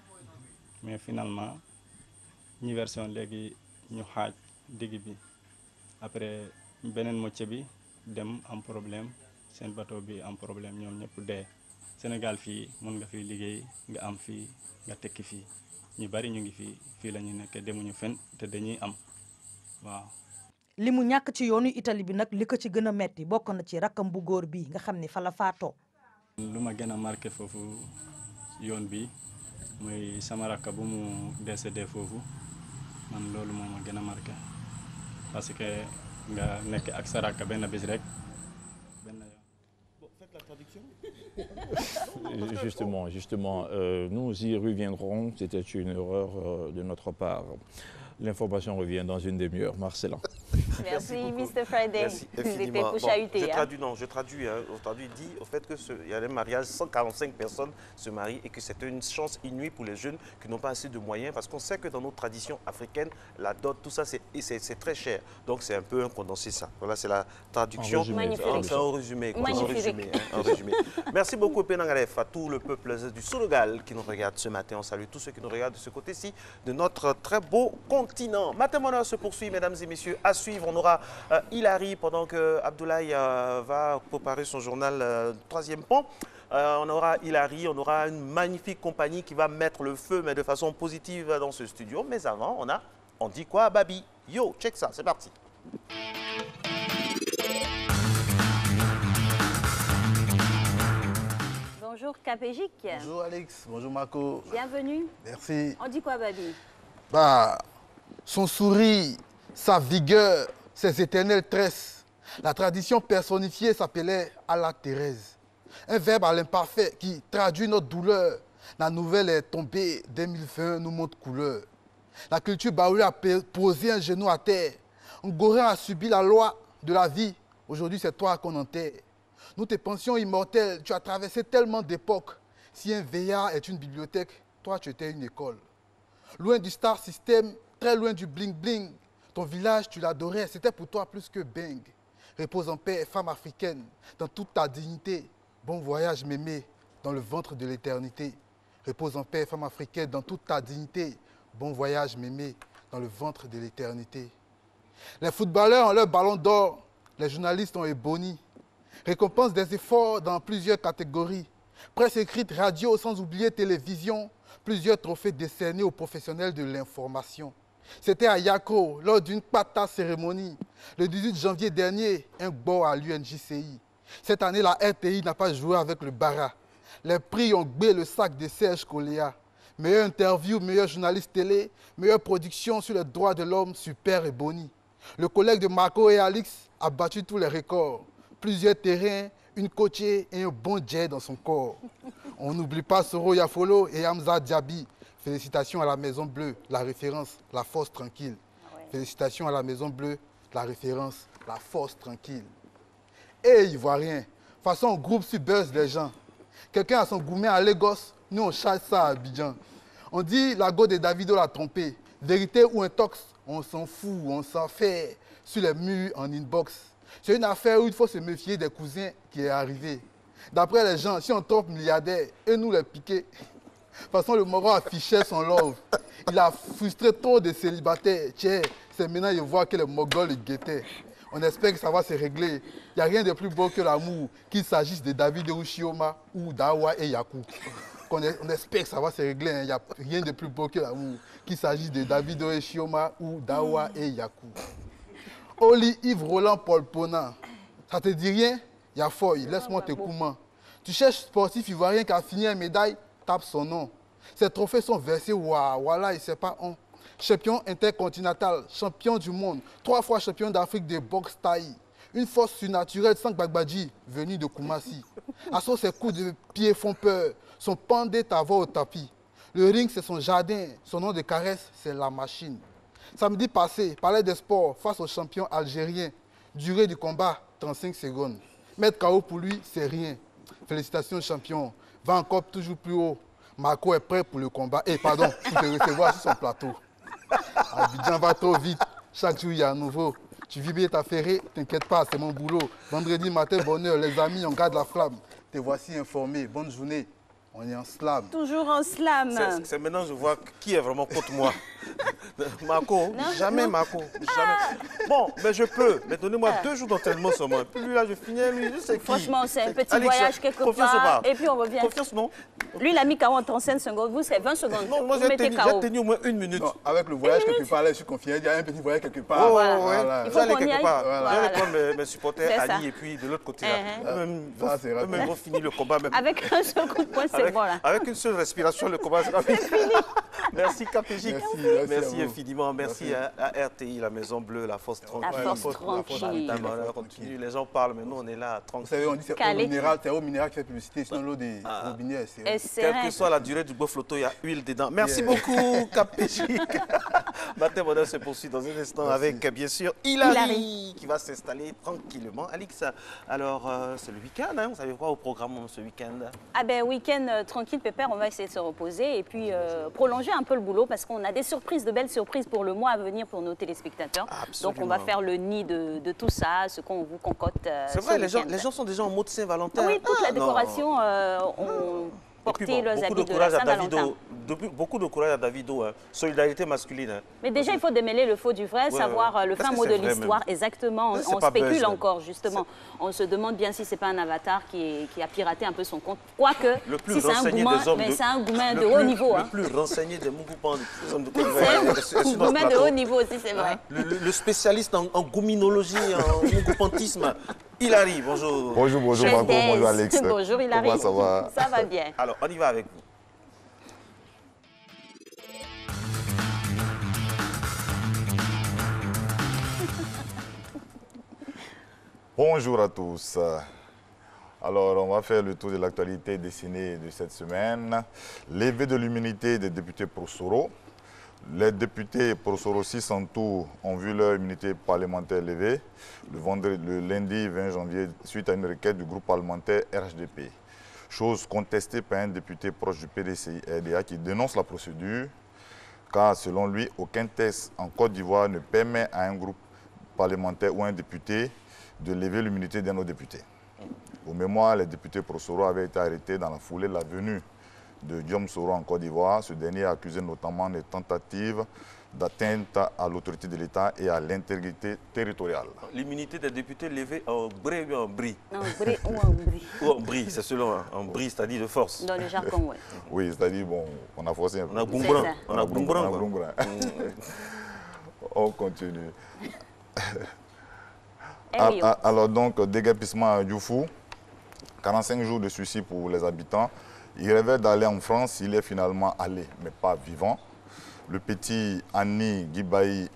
mais finalement ñu version léegi ñu xaaj digg bi après beneen moitié bi dem am problème seen bateau bi am problème ñoom ñëpp dee. Sénégal fii mën nga fi liggéey nga am fii nga tekki fii ñu bari ñu ngi fii la ñu nekk demuñu fen te dañuy am waaw. li mu ñàkk ci yoonu Italie bi nag li ko ci gën a metti bokk na ci rakkam bu góor bii nga xam ni fa la faatoo. lu ma gën a marqué foofu yoon bi mooy sama rakk bu mu décédé foofu man loolu moo ma gën a marqué parce que nga nekk ak sa rakk benn bés rek benn yoon. Bon, faites la traduction. Justement, nous y reviendrons. C'était une erreur de notre part. L'information revient dans une demi-heure. Marcella. Merci, Mr. Friday. Merci infiniment. Bon, je traduis, dit au fait qu'il y a des mariages, 145 personnes se marient et que c'est une chance inouïe pour les jeunes qui n'ont pas assez de moyens parce qu'on sait que dans nos traditions africaines, la dot, tout ça, c'est très cher. Donc c'est un peu un condensé ça. Voilà, c'est la traduction. C'est un résumé. Un résumé. Merci beaucoup, Penangalef, à tout le peuple du Sénégal qui nous regarde ce matin. On salue tous ceux qui nous regardent de ce côté-ci de notre très beau continent. Matin Bonheur se poursuit, mesdames et messieurs. À suivre, on aura Hilary pendant que Abdoulaye va préparer son journal Troisième Pont. On aura Hilary, on aura une magnifique compagnie qui va mettre le feu, mais de façon positive dans ce studio. Mais avant, on dit quoi, Babi? Yo, check ça, c'est parti. Bonjour Capégique. Bonjour Alex, bonjour Marco. Bienvenue. Merci. On dit quoi, Babi? Bah, son sourire, sa vigueur, ses éternelles tresses. La tradition personnifiée s'appelait Allah Thérèse. Un verbe à l'imparfait qui traduit notre douleur. La nouvelle est tombée, 2020 nous montre couleur. La culture baoulée a posé un genou à terre. Ngorin a subi la loi de la vie. Aujourd'hui, c'est toi qu'on enterre. Nous, tes pensions immortelles, tu as traversé tellement d'époques. Si un veillard est une bibliothèque, toi, tu étais une école. Loin du star system, très loin du bling-bling. Ton village, tu l'adorais, c'était pour toi plus que bang. Repose en paix, femme africaine, dans toute ta dignité. Bon voyage, mémé, dans le ventre de l'éternité. Repose en paix, femme africaine, dans toute ta dignité. Bon voyage, mémé, dans le ventre de l'éternité. Les footballeurs ont leur ballon d'or, les journalistes ont Ebony. Récompense des efforts dans plusieurs catégories. Presse écrite, radio, sans oublier télévision. Plusieurs trophées décernés aux professionnels de l'information. C'était à Yako, lors d'une pata cérémonie. Le 18 janvier dernier, un bord à l'UNJCI. Cette année, la RTI n'a pas joué avec le Bara. Les prix ont gbé le sac de Serge Coléa. Meilleure interview, meilleur journaliste télé, meilleure production sur les droits de l'homme, Super Ebony. Le collègue de Marco et Alix a battu tous les records. Plusieurs terrains, une coachée et un bon jet dans son corps. On n'oublie pas Soro Yafolo et Hamza Diaby. Félicitations à la Maison Bleue, la référence, la force tranquille. Félicitations à la Maison Bleue, la référence, la force tranquille. Et Ivoirien, façon groupe sur buzz les gens. Quelqu'un a son gourmet à Lagos, nous on chasse ça à Abidjan. On dit la go de Davido l'a trompé. Vérité ou un tox, on s'en fout, on s'en fait sur les murs en inbox. C'est une affaire où il faut se méfier des cousins qui est arrivé. D'après les gens, si on trompe milliardaire et nous les piquer, de toute façon le Moro affichait son love. Il a frustré trop de célibataires. Tiens, c'est maintenant qu'il voit que les Mongols le guettaient. On espère que ça va se régler. Il n'y a rien de plus beau que l'amour, qu'il s'agisse de David Rushioma ou d'Awa et Yakou. On espère que ça va se régler. Il n'y a rien de plus beau que l'amour, qu'il s'agisse de David Rushioma ou d'Awa et Yakou. Oli Yves Roland Paul Ponant. Ça te dit rien? Yafoy, laisse-moi te comment. Tu cherches sportif ivoirien qui a fini une médaille, tape son nom. Ces trophées sont versés, voilà, il ne sait pas on. Champion intercontinental, champion du monde, 3 fois champion d'Afrique de boxe taille. Une force surnaturelle sans Gbagbaji, venu de Koumassi. À son ses coups de pied font peur, son pendé t'avoir au tapis. Le ring, c'est son jardin, son nom de caresse, c'est la machine. Samedi passé, palais des sports face au champion algérien. Durée du combat, 35 secondes. Mettre KO pour lui, c'est rien. Félicitations champion. Va encore toujours plus haut. Marco est prêt pour le combat. Pour te recevoir sur son plateau. Abidjan va trop vite. Chaque jour, il y a un nouveau. Tu vis bien ta ferrée, t'inquiète pas, c'est mon boulot. Vendredi matin, bonheur, les amis, on garde la flamme. Te voici informé. Bonne journée. On est en slam. Toujours en slam. C'est maintenant je vois qui est vraiment contre moi. Marco, jamais Marco. Jamais. Bon, mais je peux. Mais donnez-moi 2 jours d'entraînement seulement. Puis lui là, je finis, lui, je sais qui. Franchement, c'est un petit Alex, voyage quelque confiance part. ou pas? Et puis on revient. Confiance, non? Lui, il a mis KO en 35 secondes. Vous, c'est 20 secondes. Non, moi, vous j'ai mettez tenu au moins 1 minute. Non, avec le voyage quelque part, là, je suis confiant. Il y a un petit voyage quelque part. Oh, voilà. Il faut aller quelque part. Voilà. J'allais prendre mes supporters, C'est Ali, ça. et puis de l'autre côté, là. Même ils vont finir le combat. Même. Avec un seul coup de poing, c'est bon, là. Avec une seule respiration, le combat sera fini. Merci, KPJ. Merci infiniment. Merci à RTI, la Maison Bleue, la Force Tranquille. La Force Tranquille. Continue. Les gens parlent, mais nous, on est là, tranquille. Vous savez, on dit c'est eau minérale qui fait publicité, sinon l'eau des robinets, c'est quelle que soit la durée du beau flotto, il y a huile dedans. Merci beaucoup, KPJ. Matin Bonheur se poursuit dans un instant avec, bien sûr, Hilary, qui va s'installer tranquillement. Alix, alors, c'est le week-end, hein? Vous savez quoi au programme ce week-end? Ah ben, week-end tranquille, pépère, on va essayer de se reposer et puis prolonger un peu le boulot parce qu'on a des surprises, de belles surprises pour le mois à venir pour nos téléspectateurs. Absolument. Donc, on va faire le nid de tout ça, ce qu'on vous concocte. C'est vrai, les gens sont déjà en mode Saint-Valentin. Oui, toute la décoration, on portait leurs habits de la Saint-Valentin. Beaucoup de courage à Davido, hein. Solidarité masculine. Hein. Mais déjà, il faut démêler le faux du vrai, savoir le fin mot de l'histoire. Exactement, on spécule encore, justement. On se demande bien si ce n'est pas un avatar qui a piraté un peu son compte. Quoique, si c'est un goumin de haut niveau. Le plus renseigné des Mougoupan. C'est un goumin de haut niveau aussi, c'est vrai. Le spécialiste en gouminologie, en mougoupantisme. Hilary, bonjour. Bonjour Marco, bonjour Alex. Bonjour Hilary. Comment ça va? Ça va bien. Alors, on y va avec vous. Bonjour à tous. Alors, on va faire le tour de l'actualité dessinée de cette semaine. Levée de l'immunité des députés Prosoro. Les députés Prosoro 6 en tout ont vu leur immunité parlementaire levée le lundi 20 janvier suite à une requête du groupe parlementaire RHDP. Chose contestée par un député proche du PDCI-RDA qui dénonce la procédure car selon lui, aucun texte en Côte d'Ivoire ne permet à un groupe parlementaire ou un député de lever l'immunité d'un autre député. Au mémoire, les députés Prosoro avaient été arrêtés dans la foulée de la venue de Guillaume Soro en Côte d'Ivoire. Ce dernier a accusé notamment des tentatives d'atteinte à l'autorité de l'État et à l'intégrité territoriale. L'immunité des députés levée en bré ou en brie? En bré ou en brie. Ou en brie, c'est selon en brie, c'est-à-dire de force. Dans le jargon, oui. Oui, c'est-à-dire, bon, on a forcé un peu. On a boumbrun. On a boumbrun. On continue. oui. Alors donc, déguerpissement à Dioufou, 45 jours de suicide pour les habitants. Il rêvait d'aller en France, il est finalement allé, mais pas vivant. Le petit Annie Guibaï,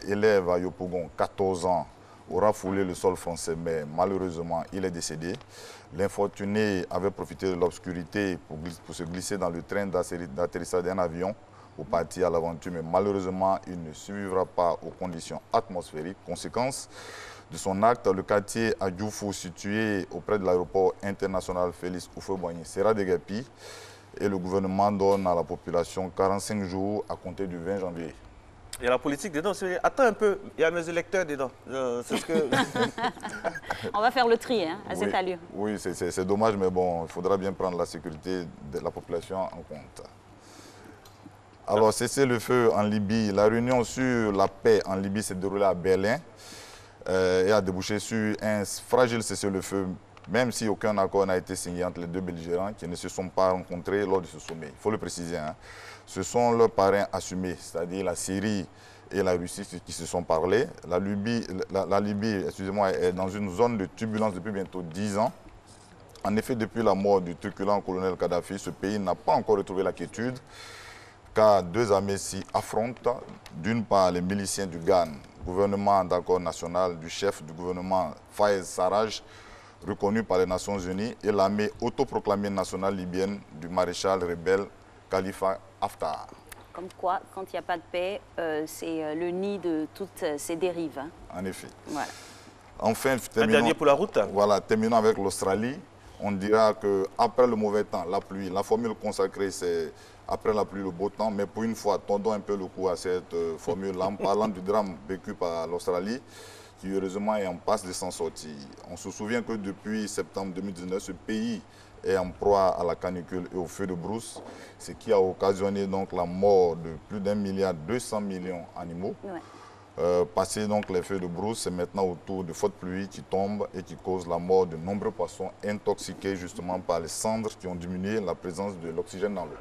élève à Yopougon, 14 ans, aura foulé le sol français, mais malheureusement, il est décédé. L'infortuné avait profité de l'obscurité pour se glisser dans le train d'atterrissage d'un avion pour partir à l'aventure, mais malheureusement, il ne survivra pas aux conditions atmosphériques. Conséquence de son acte, le quartier à Dioufou, situé auprès de l'aéroport international Félix Houphouët-Boigny, sera déguerpi et le gouvernement donne à la population 45 jours à compter du 20 janvier. Il y a la politique dedans. Attends un peu, il y a mes électeurs dedans. C'est ce que... On va faire le tri à cette allure. Oui, c'est dommage, mais bon, il faudra bien prendre la sécurité de la population en compte. Alors, cessez le feu en Libye. La réunion sur la paix en Libye s'est déroulée à Berlin et a débouché sur un fragile cessez-le-feu, même si aucun accord n'a été signé entre les deux belligérants qui ne se sont pas rencontrés lors de ce sommet. Il faut le préciser. Ce sont leurs parrains assumés, c'est-à-dire la Syrie et la Russie qui se sont parlé. La Libye, excusez-moi, est dans une zone de turbulence depuis bientôt 10 ans. En effet, depuis la mort du truculent colonel Kadhafi, ce pays n'a pas encore retrouvé la quiétude, car deux armées s'y affrontent. D'une part, les miliciens du GAN, gouvernement d'accord national du chef du gouvernement Fayez Sarraj, reconnu par les Nations Unies, et l'armée autoproclamée nationale libyenne du maréchal rebelle Khalifa Haftar. Comme quoi, quand il n'y a pas de paix, c'est le nid de toutes ces dérives. En effet. Voilà. Enfin, un dernier pour la route. Voilà, terminons avec l'Australie. On dira qu'après le mauvais temps, la pluie, la formule consacrée, c'est après la pluie, le beau temps. Mais pour une fois, tendons un peu le coup à cette formule en parlant du drame vécu par l'Australie, qui heureusement est en passe de s'en sortir. On se souvient que depuis septembre 2019, ce pays est en proie à la canicule et au feu de brousse, ce qui a occasionné donc la mort de plus d'1,2 milliard d'animaux. Ouais. Passé donc les feux de brousse, c'est maintenant au tour de fortes pluies qui tombent et qui causent la mort de nombreux poissons intoxiqués justement par les cendres qui ont diminué la présence de l'oxygène dans l'eau.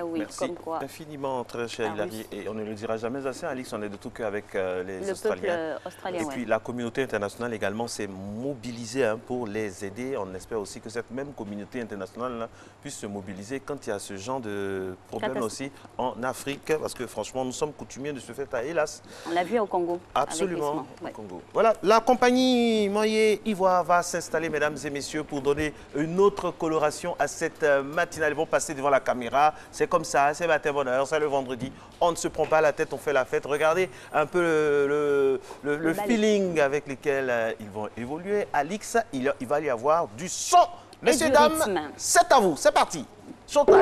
Oui, merci comme quoi. Infiniment, très cher Hilary. Et on ne le dira jamais assez, Alix, on est de tout cœur avec les Australiens. Australien, et puis la communauté internationale également s'est mobilisée pour les aider. On espère aussi que cette même communauté internationale là, puisse se mobiliser quand il y a ce genre de problème aussi en Afrique. Parce que franchement, nous sommes coutumiers de ce fait, hélas. On l'a vu au Congo. Absolument, au Congo. Voilà, la compagnie Moyer Ivoire va s'installer, mesdames et messieurs, pour donner une autre coloration à cette matinale. Ils vont passer devant la caméra. C'est comme ça, c'est matin bonheur, c'est le vendredi. On ne se prend pas la tête, on fait la fête. Regardez un peu le feeling avec lequel ils vont évoluer. Alix, il va y avoir du son. Messieurs, dames, c'est à vous, c'est parti. Showtime.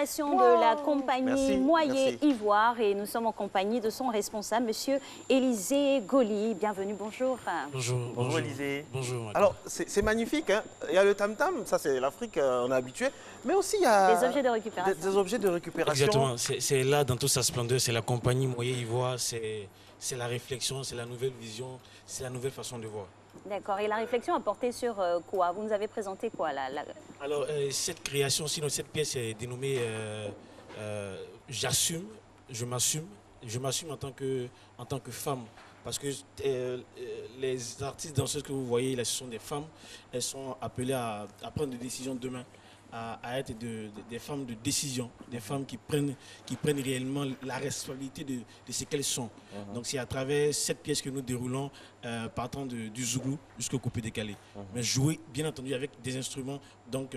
De la compagnie Moyer Ivoire et nous sommes en compagnie de son responsable, Monsieur Élisée Goli. Bienvenue, bonjour. Bonjour. Bonjour Élisée. Bonjour. Alors c'est magnifique, hein. Il y a le tam-tam, ça c'est l'Afrique, on est habitué, mais aussi il y a des objets de récupération. Des objets de récupération. Exactement, c'est là dans toute sa splendeur, c'est la compagnie Moyer Ivoire, c'est la réflexion, c'est la nouvelle vision, c'est la nouvelle façon de voir. D'accord. Et la réflexion a porté sur quoi? Vous nous avez présenté quoi Alors, cette création, sinon cette pièce est dénommée J'assume, je m'assume en tant que femme. Parce que les artistes danseuses que vous voyez, là, ce sont des femmes. Elles sont appelées à prendre des décisions demain. à être des femmes de décision, des femmes qui prennent réellement la responsabilité de ce qu'elles sont. Donc c'est à travers cette pièce que nous déroulons, partant du zougou jusqu'au coupé décalé. Mais jouer, bien entendu, avec des instruments, donc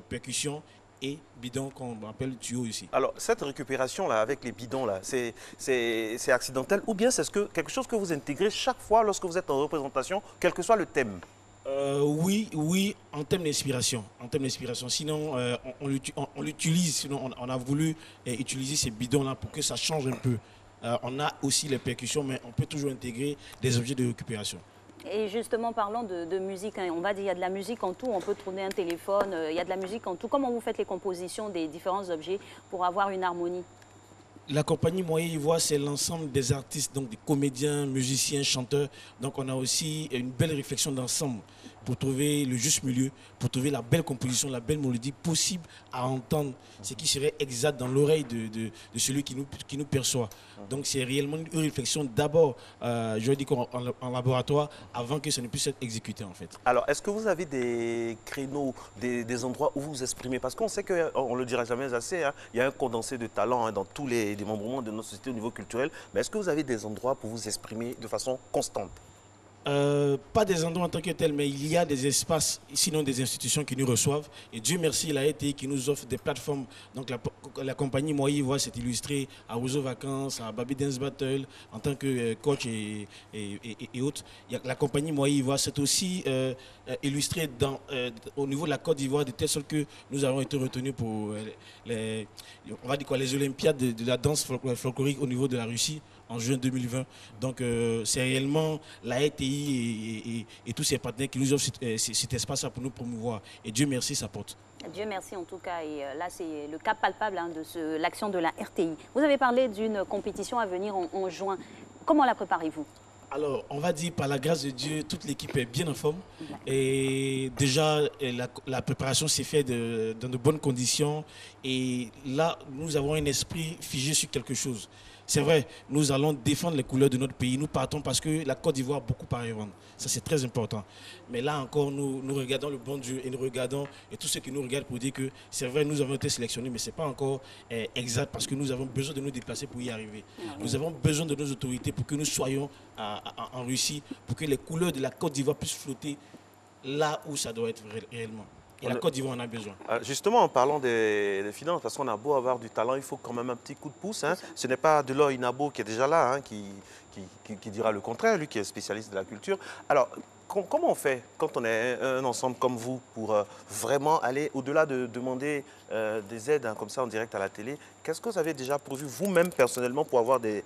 percussion et bidon qu'on appelle tuyau ici. Alors, cette récupération-là, avec les bidons-là, c'est accidentel ou bien c'est quelque chose que vous intégrez chaque fois lorsque vous êtes en représentation, quel que soit le thème? Oui, en termes d'inspiration. Sinon, on l'utilise, sinon on a voulu utiliser ces bidons-là pour que ça change un peu. On a aussi les percussions, mais on peut toujours intégrer des objets de récupération. Et justement, parlant de musique, on va dire qu'il y a de la musique en tout, on peut tourner un téléphone, il y a de la musique en tout. Comment vous faites les compositions des différents objets pour avoir une harmonie? La compagnie Moyen Ivoire, c'est l'ensemble des artistes, donc des comédiens, musiciens, chanteurs. Donc on a aussi une belle réflexion d'ensemble pour trouver le juste milieu, pour trouver la belle composition, la belle mélodie possible à entendre, ce qui serait exact dans l'oreille de celui qui nous perçoit. Donc c'est réellement une réflexion d'abord, je dis en laboratoire, avant que ça ne puisse être exécuté en fait. Alors, est-ce que vous avez des créneaux, des endroits où vous vous exprimez? Parce qu'on sait qu'on ne le dira jamais assez, hein, il y a un condensé de talents dans tous les démembrements de notre société au niveau culturel. Mais est-ce que vous avez des endroits pour vous exprimer de façon constante? Pas des endroits en tant que tels, mais il y a des espaces, sinon des institutions qui nous reçoivent. Et Dieu merci, la RTI qui nous offre des plateformes. Donc la compagnie Moyen Ivoire s'est illustrée à Ouzo Vacances, à Baby Dance Battle, en tant que coach et autres. La compagnie Moyen Ivoire s'est aussi illustrée au niveau de la Côte d'Ivoire, de telle sorte que nous avons été retenus pour les Olympiades de la danse folklorique au niveau de la Russie en juin 2020. Donc c'est réellement la RTI et tous ces partenaires qui nous offrent cet espace pour nous promouvoir. Et Dieu merci, ça porte. Dieu merci en tout cas. Et là, c'est le cas palpable de l'action de la RTI. Vous avez parlé d'une compétition à venir en juin. Comment la préparez-vous? Alors, on va dire par la grâce de Dieu, toute l'équipe est bien en forme. Et déjà, la préparation s'est faite dans de bonnes conditions. Et là, nous avons un esprit figé sur quelque chose. C'est vrai, nous allons défendre les couleurs de notre pays. Nous partons parce que la Côte d'Ivoire a beaucoup à revendre. Ça, c'est très important. Mais là encore, nous regardons le bon Dieu et nous regardons, et tous ceux qui nous regardent pour dire que c'est vrai, nous avons été sélectionnés, mais ce n'est pas encore exact parce que nous avons besoin de nous déplacer pour y arriver. Nous avons besoin de nos autorités pour que nous soyons en Russie, pour que les couleurs de la Côte d'Ivoire puissent flotter là où ça doit être réellement. Et la Côte d'Ivoire en a besoin. Justement, en parlant des finances, parce qu'on a beau avoir du talent, il faut quand même un petit coup de pouce. Hein. Ce n'est pas Delors Inabo qui est déjà là, hein, qui dira le contraire, lui qui est spécialiste de la culture. Alors, comment on fait quand on est un ensemble comme vous pour vraiment aller au-delà de demander des aides comme ça en direct à la télé? Qu'est-ce que vous avez déjà prévu vous-même personnellement pour avoir de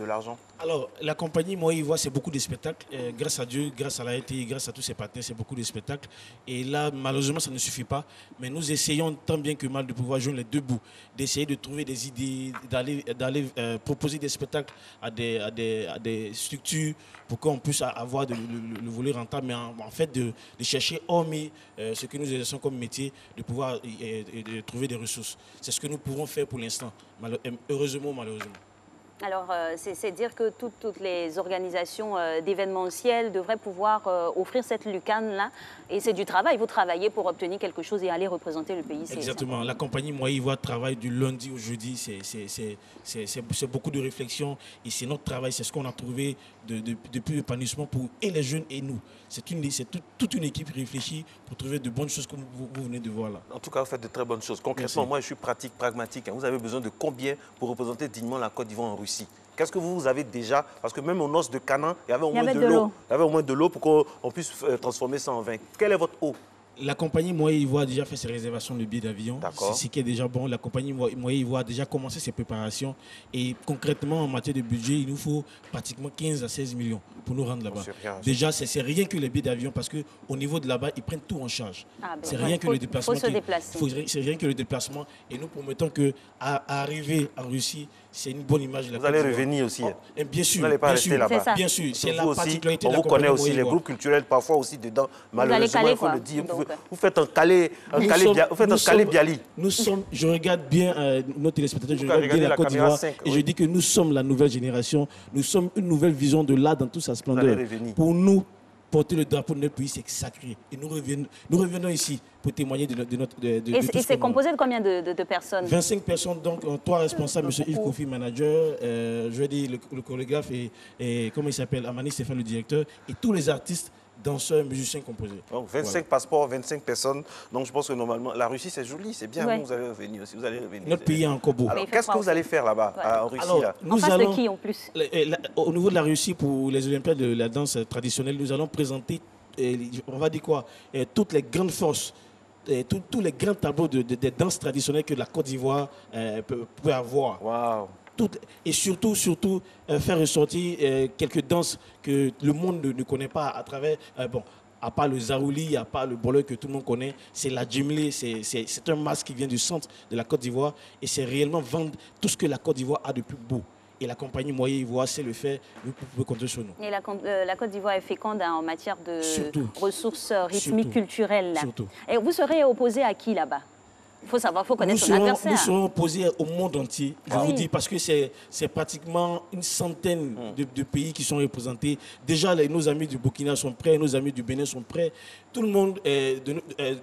l'argent? Alors, la compagnie Moyen Ivoire, c'est beaucoup de spectacles. Grâce à Dieu, grâce à la RTI, grâce à tous ses partenaires, c'est beaucoup de spectacles. Et là, malheureusement, ça ne suffit pas. Mais nous essayons tant bien que mal de pouvoir joindre les deux bouts, d'essayer de trouver des idées, d'aller proposer des spectacles à des structures pour qu'on puisse avoir le volet rentable, mais en fait de chercher, hormis ce que nous exerçons comme métier, de pouvoir de trouver des ressources. C'est ce que nous pouvons faire pour l'instant, heureusement ou malheureusement. Alors, c'est dire que toutes les organisations d'événementiel devraient pouvoir offrir cette lucarne-là. Et c'est du travail. Vous travaillez pour obtenir quelque chose et aller représenter le pays. Exactement. La compagnie Moyen Ivoire travaille du lundi au jeudi. C'est beaucoup de réflexion. Et c'est notre travail. C'est ce qu'on a trouvé depuis l'épanouissement pour et les jeunes et nous. C'est toute une équipe réfléchie pour trouver de bonnes choses comme vous venez de voir là. En tout cas, vous faites de très bonnes choses. Concrètement, moi, je suis pratique, pragmatique. Hein. Vous avez besoin de combien pour représenter dignement la Côte d'Ivoire en Russie? Qu'est-ce que vous avez déjà? Parce que même aux noces de Canaan, il y avait au moins de l'eau. Il y avait au moins de l'eau pour qu'on puisse transformer ça en vin. Quelle est votre eau? La compagnie Moyen Ivoire a déjà fait ses réservations de billets d'avion. C'est ce qui est déjà bon. La compagnie Moyen Ivoire a déjà commencé ses préparations. Et concrètement, en matière de budget, il nous faut pratiquement 15 à 16 millions pour nous rendre là-bas. Déjà, c'est rien que les billets d'avion parce qu'au niveau de là-bas, ils prennent tout en charge. C'est rien que le déplacement. Il faut se déplacer. C'est rien que le déplacement. Et nous promettons qu'à arriver en Russie, c'est une bonne image de la Vous allez revenir aussi. Et bien sûr. Vous n'allez pas rester là-bas. Bien sûr. C'est la particularité de la compagnie. On vous connaît aussi, les groupes culturels parfois aussi dedans. Malheureusement, il faut le dire. Vous faites un calé Biali. Nous sommes, je regarde bien nos téléspectateurs, je regarde bien la Côte d'Ivoire et je dis que nous sommes la nouvelle génération. Nous sommes une nouvelle vision de l'art dans toute sa splendeur. Pour porter le drapeau de notre pays, c'est sacré. Et nous revenons ici pour témoigner de notre... Et c'est composé de combien de personnes? 25 personnes, donc 3 responsables, M. Yves Kofi, manager, je vais dire le chorégraphe et comment il s'appelle, Amani Stéphane, le directeur, et tous les artistes, danseurs, musiciens composés. Donc 25 passeports, 25 personnes. Donc je pense que normalement, la Russie c'est joli, c'est bien. Ouais. Vous allez revenir aussi. Vous allez revenir. Notre pays a encore beau. Alors qu'est-ce que vous allez faire là-bas, en Russie? Alors, là nous en face allons, de qui en plus? Au niveau de la Russie, pour les Olympiades de la danse traditionnelle, nous allons présenter, on va dire quoi, toutes les grandes forces, tous les grands tableaux des danses traditionnelles que la Côte d'Ivoire peut avoir. Wow. Et surtout faire ressortir quelques danses que le monde ne connaît pas à travers, à part le zarouli, à part le boleur que tout le monde connaît, c'est la djemlé, c'est un masque qui vient du centre de la Côte d'Ivoire et c'est réellement vendre tout ce que la Côte d'Ivoire a de plus beau. Et la compagnie Moyen Ivoire sait le faire, vous pouvez compter sur nous. Et la Côte d'Ivoire est féconde en matière de ressources rythmiques culturelles. Surtout. Et vous serez opposé à qui là-bas? Il faut savoir, il faut connaître son adversaire. Nous serons opposés au monde entier, je vous dis, parce que c'est pratiquement une centaine de pays qui sont représentés. Déjà, nos amis du Burkina sont prêts, nos amis du Bénin sont prêts. Tout le monde,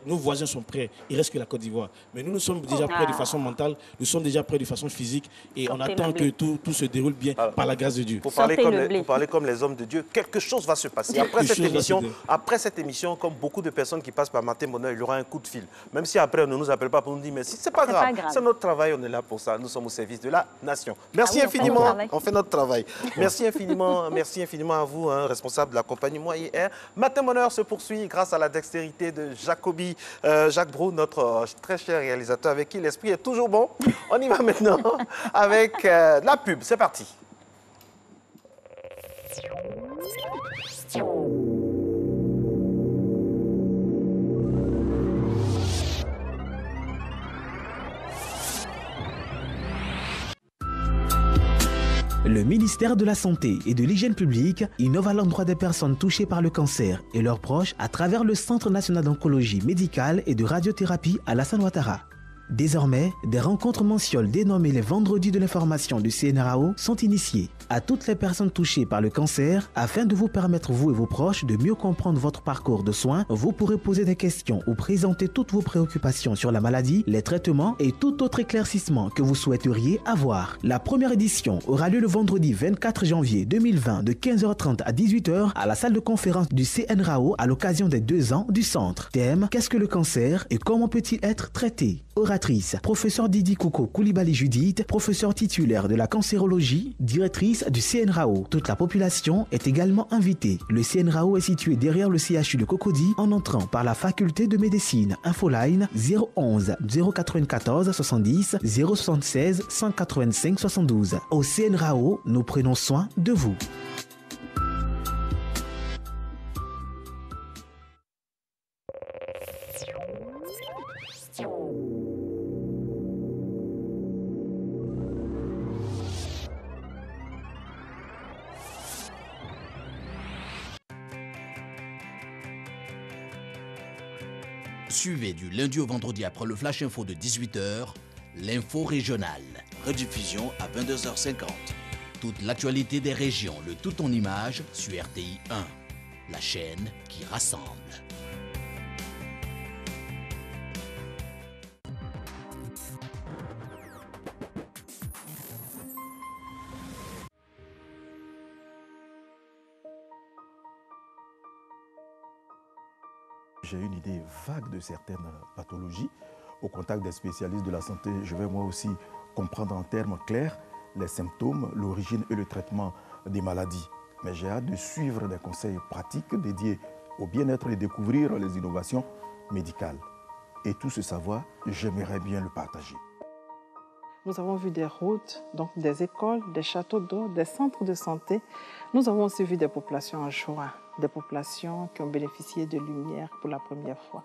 nos voisins sont prêts. Il reste que la Côte d'Ivoire. Mais nous sommes déjà prêts de façon mentale, nous sommes déjà prêts de façon physique et on attend que tout se déroule bien par la grâce de Dieu. Pour parler comme les hommes de Dieu, quelque chose va se passer. Après cette émission, comme beaucoup de personnes qui passent par Matin Bonheur, il y aura un coup de fil. Même si après on ne nous appelle pas pour nous dire merci, c'est pas grave. C'est notre travail, on est là pour ça. Nous sommes au service de la nation. Merci infiniment. On fait notre travail. Merci infiniment à vous, responsable de la compagnie Moyen Air. Matin Bonheur se poursuit grâce à la dextérité de Jacques Brou, notre très cher réalisateur avec qui l'esprit est toujours bon. On y va maintenant avec la pub. C'est parti. Le ministère de la Santé et de l'Hygiène publique innove à l'endroit des personnes touchées par le cancer et leurs proches à travers le Centre national d'oncologie médicale et de radiothérapie Alassane Ouattara. Désormais, des rencontres mensuelles dénommées les vendredis de l'information du CNRAO sont initiées à toutes les personnes touchées par le cancer afin de vous permettre, vous et vos proches, de mieux comprendre votre parcours de soins. Vous pourrez poser des questions ou présenter toutes vos préoccupations sur la maladie, les traitements et tout autre éclaircissement que vous souhaiteriez avoir. La première édition aura lieu le vendredi 24 janvier 2020 de 15h30 à 18h à la salle de conférence du CNRAO à l'occasion des 2 ans du centre. Thème: qu'est-ce que le cancer et comment peut-il être traité? Oratrice: professeur Didi Kouko Koulibaly Judith, professeur titulaire de la cancérologie, directrice du CNRAO. Toute la population est également invitée. Le CNRAO est situé derrière le CHU de Cocody en entrant par la faculté de médecine. Infoline 011 094 70 076 185 72. Au CNRAO, nous prenons soin de vous. Suivez du lundi au vendredi après le Flash Info de 18h, l'info régionale. Rediffusion à 22h50. Toute l'actualité des régions, le tout en images sur RTI 1. La chaîne qui rassemble. J'ai une idée vague de certaines pathologies. Au contact des spécialistes de la santé, je vais moi aussi comprendre en termes clairs les symptômes, l'origine et le traitement des maladies. Mais j'ai hâte de suivre des conseils pratiques dédiés au bien-être et découvrir les innovations médicales. Et tout ce savoir, j'aimerais bien le partager. Nous avons vu des routes, donc des écoles, des châteaux d'eau, des centres de santé. Nous avons aussi vu des populations en joie, des populations qui ont bénéficié de lumière pour la première fois.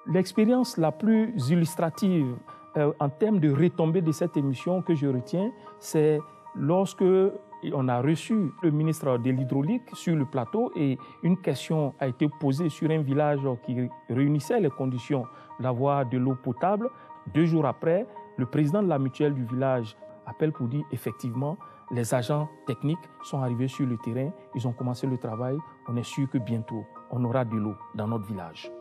L'expérience la plus illustrative en termes de retombées de cette émission que je retiens, c'est lorsque on a reçu le ministre de l'Hydraulique sur le plateau et une question a été posée sur un village qui réunissait les conditions d'avoir de l'eau potable. 2 jours après, le président de la mutuelle du village appelle pour dire effectivement Les agents techniques sont arrivés sur le terrain, ils ont commencé le travail. On est sûr que bientôt, on aura de l'eau dans notre village.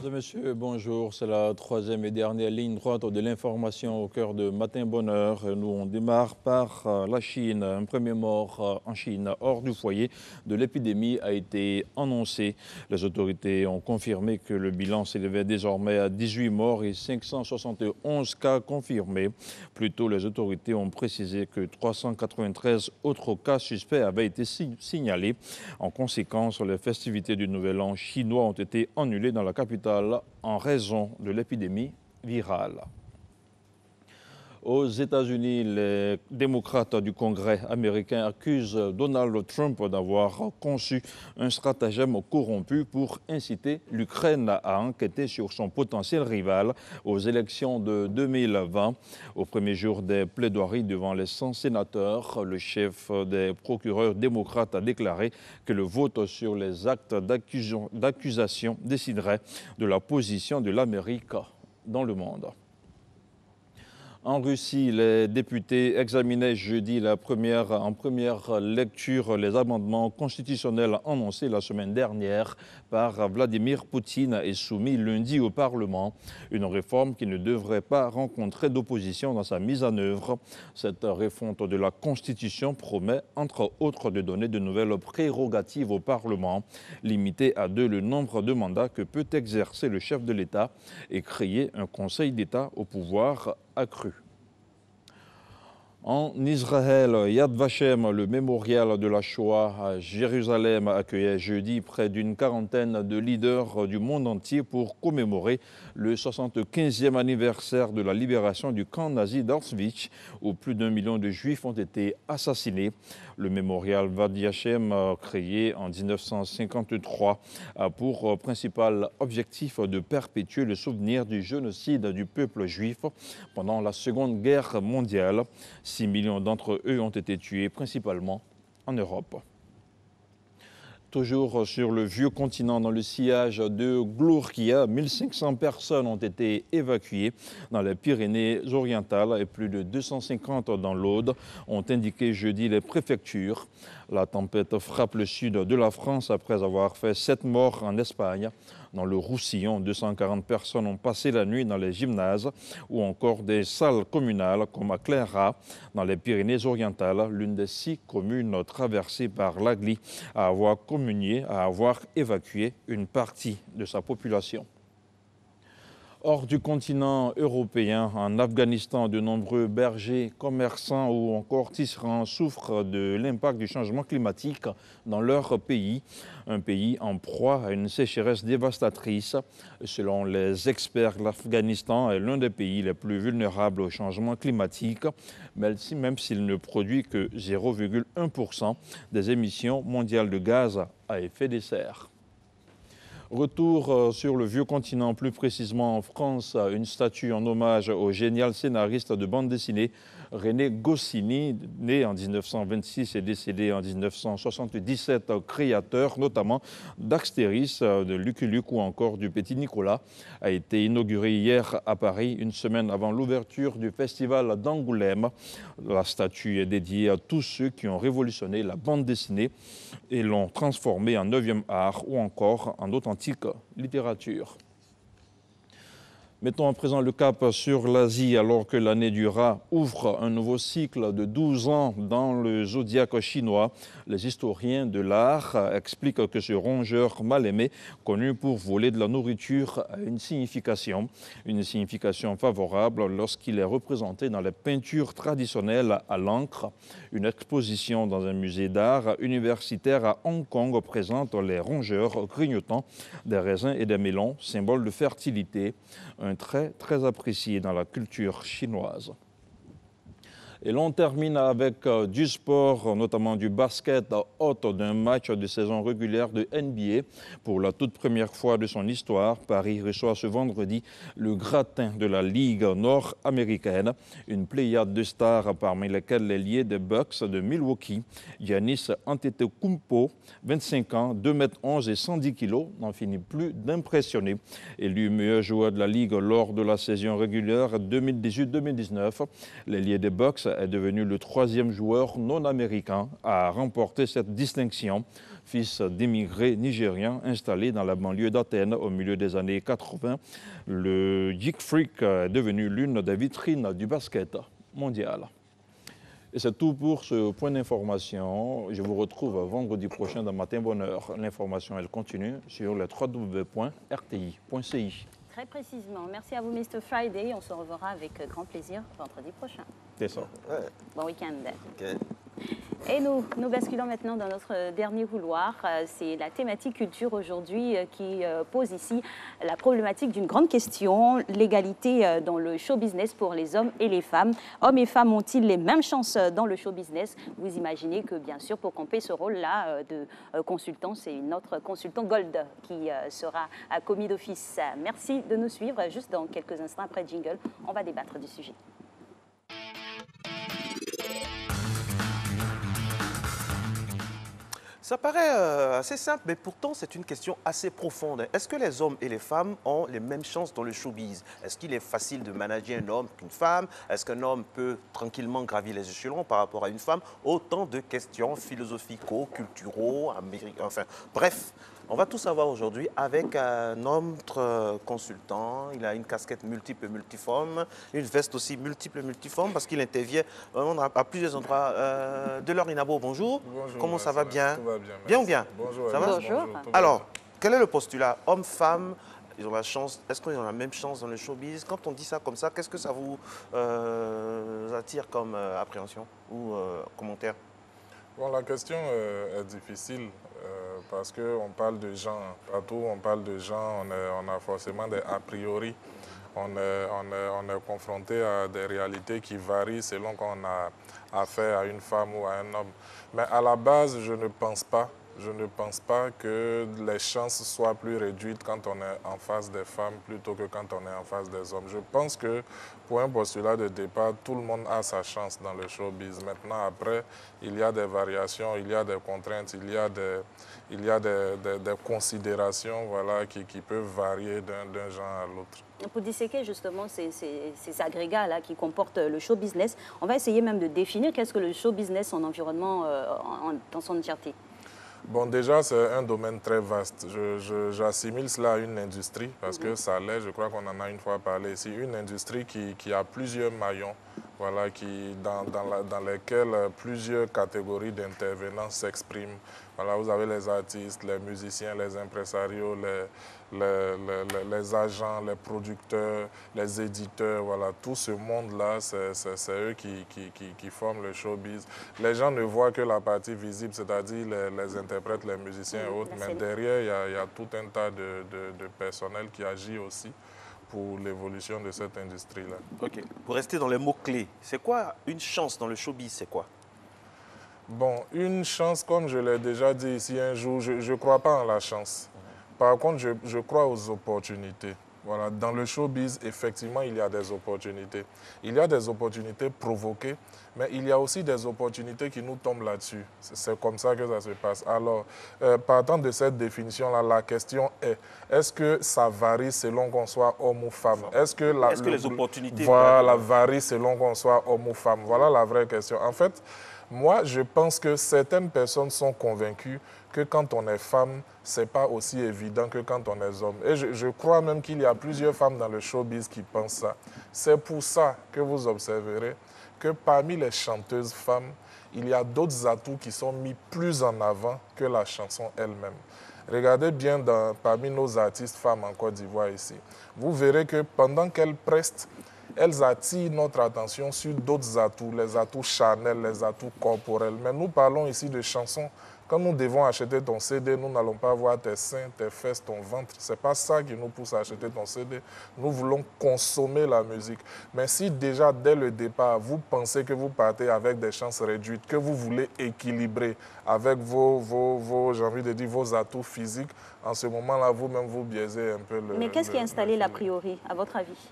Mesdames et messieurs, bonjour. C'est la troisième et dernière ligne droite de l'information au cœur de Matin Bonheur. Nous, on démarre par la Chine. Un premier mort en Chine hors du foyer de l'épidémie a été annoncé. Les autorités ont confirmé que le bilan s'élevait désormais à 18 morts et 571 cas confirmés. Plus tôt, les autorités ont précisé que 393 autres cas suspects avaient été signalés. En conséquence, les festivités du Nouvel An chinois ont été annulées dans la capitale en raison de l'épidémie virale. Aux États-Unis, les démocrates du Congrès américain accusent Donald Trump d'avoir conçu un stratagème corrompu pour inciter l'Ukraine à enquêter sur son potentiel rival aux élections de 2020. Au premier jour des plaidoiries devant les 100 sénateurs, le chef des procureurs démocrates a déclaré que le vote sur les actes d'accusation déciderait de la position de l'Amérique dans le monde. En Russie, les députés examinaient jeudi en première lecture les amendements constitutionnels annoncés la semaine dernière par Vladimir Poutine et soumis lundi au Parlement. Une réforme qui ne devrait pas rencontrer d'opposition dans sa mise en œuvre. Cette refonte de la Constitution promet, entre autres, de donner de nouvelles prérogatives au Parlement, limiter à 2 le nombre de mandats que peut exercer le chef de l'État et créer un Conseil d'État au pouvoir accru. En Israël, Yad Vashem, le mémorial de la Shoah à Jérusalem, accueillait jeudi près d'une quarantaine de leaders du monde entier pour commémorer le 75e anniversaire de la libération du camp nazi d'Auschwitz, où plus d'1 million de Juifs ont été assassinés. Le mémorial Yad Vashem, créé en 1953, a pour principal objectif de perpétuer le souvenir du génocide du peuple juif pendant la Seconde Guerre mondiale. 6 millions d'entre eux ont été tués, principalement en Europe. Toujours sur le vieux continent, dans le sillage de Gloriya, 1500 personnes ont été évacuées dans les Pyrénées-Orientales et plus de 250 dans l'Aude, ont indiqué jeudi les préfectures. La tempête frappe le sud de la France après avoir fait 7 morts en Espagne. Dans le Roussillon, 240 personnes ont passé la nuit dans les gymnases ou encore des salles communales comme à Clairat, dans les Pyrénées-Orientales, l'une des 6 communes traversées par l'Agly à avoir évacué une partie de sa population. Hors du continent européen, en Afghanistan, de nombreux bergers, commerçants ou encore tisserands souffrent de l'impact du changement climatique dans leur pays. Un pays en proie à une sécheresse dévastatrice. Selon les experts, l'Afghanistan est l'un des pays les plus vulnérables au changement climatique, même s'il ne produit que 0,1% des émissions mondiales de gaz à effet de serre. Retour sur le vieux continent, plus précisément en France, une statue en hommage au génial scénariste de bande dessinée René Goscinny, né en 1926 et décédé en 1977, créateur notamment d'Astérix, de Lucky Luke ou encore du Petit Nicolas, a été inaugurée hier à Paris, une semaine avant l'ouverture du festival d'Angoulême. La statue est dédiée à tous ceux qui ont révolutionné la bande dessinée et l'ont transformée en 9e art ou encore en authentique littérature. Mettons à présent le cap sur l'Asie alors que l'année du rat ouvre un nouveau cycle de 12 ans dans le zodiaque chinois. Les historiens de l'art expliquent que ce rongeur mal aimé, connu pour voler de la nourriture, a une signification favorable lorsqu'il est représenté dans les peintures traditionnelles à l'encre. Une exposition dans un musée d'art universitaire à Hong Kong présente les rongeurs grignotant des raisins et des melons, symbole de fertilité. Un trait très apprécié dans la culture chinoise. Et l'on termine avec du sport, notamment du basket, hôte d'un match de saison régulière de NBA. Pour la toute première fois de son histoire, Paris reçoit ce vendredi le gratin de la Ligue nord-américaine. Une pléiade de stars parmi lesquelles l'ailier des Bucks de Milwaukee, Giannis Antetokounmpo, 25 ans, 2,11 m et 110 kg, n'en finit plus d'impressionner. Élu meilleur joueur de la Ligue lors de la saison régulière 2018-2019, l'ailier des Bucks est devenu le 3e joueur non américain à remporter cette distinction. Fils d'émigrés nigériens installés dans la banlieue d'Athènes au milieu des années 80, le Geek Freak est devenu l'une des vitrines du basket mondial. Et c'est tout pour ce point d'information. Je vous retrouve vendredi prochain dans Matin Bonheur. L'information, elle continue sur le www.rti.ci. Très précisément. Merci à vous, Mr. Friday. On se reverra avec grand plaisir vendredi prochain. C'est ça. Ouais. Bon week-end. Okay. Et nous basculons maintenant dans notre dernier couloir. C'est la thématique culture aujourd'hui qui pose ici la problématique d'une grande question, l'égalité dans le show business pour les hommes et les femmes. Hommes et femmes ont-ils les mêmes chances dans le show business? Vous imaginez que bien sûr pour camper ce rôle-là de consultant, c'est notre consultant Gold qui sera commis d'office. Merci de nous suivre. Juste dans quelques instants après jingle, on va débattre du sujet. Ça paraît assez simple, mais pourtant c'est une question assez profonde. Est-ce que les hommes et les femmes ont les mêmes chances dans le showbiz? Est-ce qu'il est facile de manager un homme qu'une femme? Est-ce qu'un homme peut tranquillement gravir les échelons par rapport à une femme? Autant de questions philosophico, culturaux, américains, enfin bref. On va tout savoir aujourd'hui avec notre consultant. Il a une casquette multiple et multiforme, une veste aussi multiple et multiforme parce qu'il intervient vraiment à plusieurs endroits. Delors Inabo, bonjour. Bonjour. Comment ça va bien? Tout va bien. Bien ou bien? Bonjour. Ça va? Bonjour. Alors, quel est le postulat? Hommes, femmes, ils ont la chance. Est-ce qu'ils ont la même chance dans le showbiz? Quand on dit ça comme ça, qu'est-ce que ça vous attire comme appréhension ou commentaire? Bon, la question est difficile parce qu'on parle de gens. Partout on parle de gens, on a forcément des a priori. On est confronté à des réalités qui varient selon qu'on a affaire à une femme ou à un homme. Mais à la base, je ne pense pas que les chances soient plus réduites quand on est en face des femmes plutôt que quand on est en face des hommes. Je pense que pour un postulat de départ, tout le monde a sa chance dans le showbiz. Maintenant, après, il y a des variations, il y a des contraintes, il y a des considérations voilà, qui peuvent varier d'un genre à l'autre. Pour disséquer justement ces agrégats-là qui comportent le show business, on va essayer même de définir qu'est-ce que le show business en environnement dans son entièreté. Bon, déjà, c'est un domaine très vaste. J'assimile cela à une industrie parce que ça l'est, je crois qu'on en a une fois parlé ici, une industrie qui a plusieurs maillons, voilà, dans lesquels plusieurs catégories d'intervenants s'expriment. Voilà, vous avez les artistes, les musiciens, les impresarios, les agents, les producteurs, les éditeurs, voilà, tout ce monde-là, c'est eux qui forment le showbiz. Les gens ne voient que la partie visible, c'est-à-dire les interprètes, les musiciens et autres, mais derrière, il y a tout un tas de personnel qui agit aussi pour l'évolution de cette industrie-là. Ok. Pour rester dans les mots-clés, c'est quoi une chance dans le showbiz, c'est quoi? Bon, une chance, comme je l'ai déjà dit ici un jour, je ne crois pas en la chance. Par contre, je crois aux opportunités. Voilà, dans le showbiz, effectivement, il y a des opportunités. Il y a des opportunités provoquées, mais il y a aussi des opportunités qui nous tombent là-dessus. C'est comme ça que ça se passe. Alors, partant de cette définition-là, la question est, est-ce que ça varie selon qu'on soit homme ou femme? Est-ce que les opportunités varient selon qu'on soit homme ou femme? Voilà la vraie question. En fait, moi, je pense que certaines personnes sont convaincues que quand on est femme, ce n'est pas aussi évident que quand on est homme. Et je crois même qu'il y a plusieurs femmes dans le showbiz qui pensent ça. C'est pour ça que vous observerez que parmi les chanteuses femmes, il y a d'autres atouts qui sont mis plus en avant que la chanson elle-même. Regardez bien parmi nos artistes femmes en Côte d'Ivoire ici. Vous verrez que pendant qu'elles prestent, elles attirent notre attention sur d'autres atouts, les atouts charnels, les atouts corporels. Mais nous parlons ici de chansons Quand nous devons acheter ton CD, nous n'allons pas voir tes seins, tes fesses, ton ventre. Ce n'est pas ça qui nous pousse à acheter ton CD. Nous voulons consommer la musique. Mais si déjà, dès le départ, vous pensez que vous partez avec des chances réduites, que vous voulez équilibrer avec j'ai envie de dire, vos atouts physiques, en ce moment-là, vous-même, vous biaisez un peu le... Mais qu'est-ce qui est installé l'a priori, à votre avis?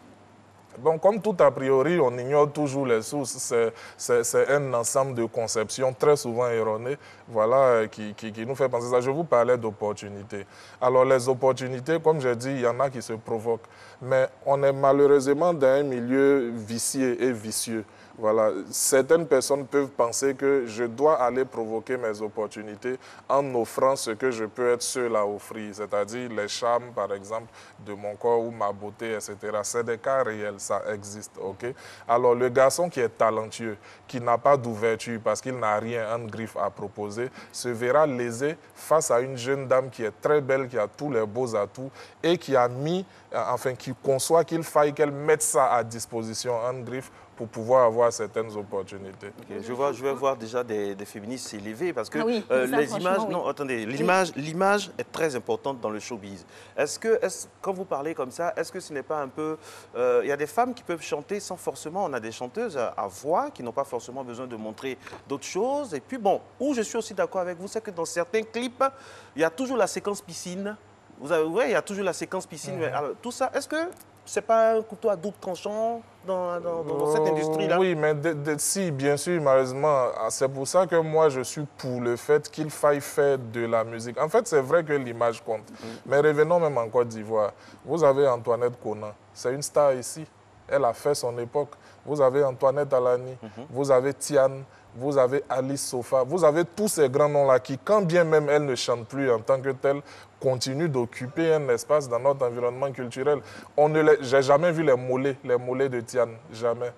Bon, comme tout a priori, on ignore toujours les sources. C'est un ensemble de conceptions très souvent erronées, voilà, qui nous fait penser ça. Je vous parlais d'opportunités. Alors, les opportunités, comme j'ai dit, il y en a qui se provoquent. Mais on est malheureusement dans un milieu vicié et vicieux. Voilà. Certaines personnes peuvent penser que je dois aller provoquer mes opportunités en offrant ce que je peux être seul à offrir, c'est-à-dire les charmes, par exemple, de mon corps ou ma beauté, etc. C'est des cas réels, ça existe, ok? Alors, le garçon qui est talentueux, qui n'a pas d'ouverture parce qu'il n'a rien en griffe à proposer, se verra lésé face à une jeune dame qui est très belle, qui a tous les beaux atouts et qui a mis, enfin, qui conçoit qu'il faille qu'elle mette ça à disposition en griffe pour pouvoir avoir certaines opportunités. Okay. Je vais voir déjà des féministes s'élever parce que oui, les images... Oui. Non, attendez, l'image est très importante dans le showbiz. Quand vous parlez comme ça, est-ce que ce n'est pas un peu... Il y a des femmes qui peuvent chanter sans forcément... On a des chanteuses à voix qui n'ont pas forcément besoin de montrer d'autres choses. Et puis bon, où je suis aussi d'accord avec vous, c'est que dans certains clips, il y a toujours la séquence piscine. Vous voyez, il y a toujours la séquence piscine. Alors, tout ça, est-ce que c'est pas un couteau à double tranchant dans cette industrie-là? Oui, mais si, bien sûr, malheureusement. C'est pour ça que moi, je suis pour le fait qu'il faille faire de la musique. En fait, c'est vrai que l'image compte. Mais revenons même en Côte d'Ivoire. Vous avez Antoinette Konan. C'est une star ici. Elle a fait son époque. Vous avez Antoinette Alani. Vous avez Tiane. Vous avez Alice Sofa. Vous avez tous ces grands noms-là qui, quand bien même elles ne chantent plus en tant que telles, continuent d'occuper un espace dans notre environnement culturel. J'ai jamais vu les mollets de Tiane, jamais.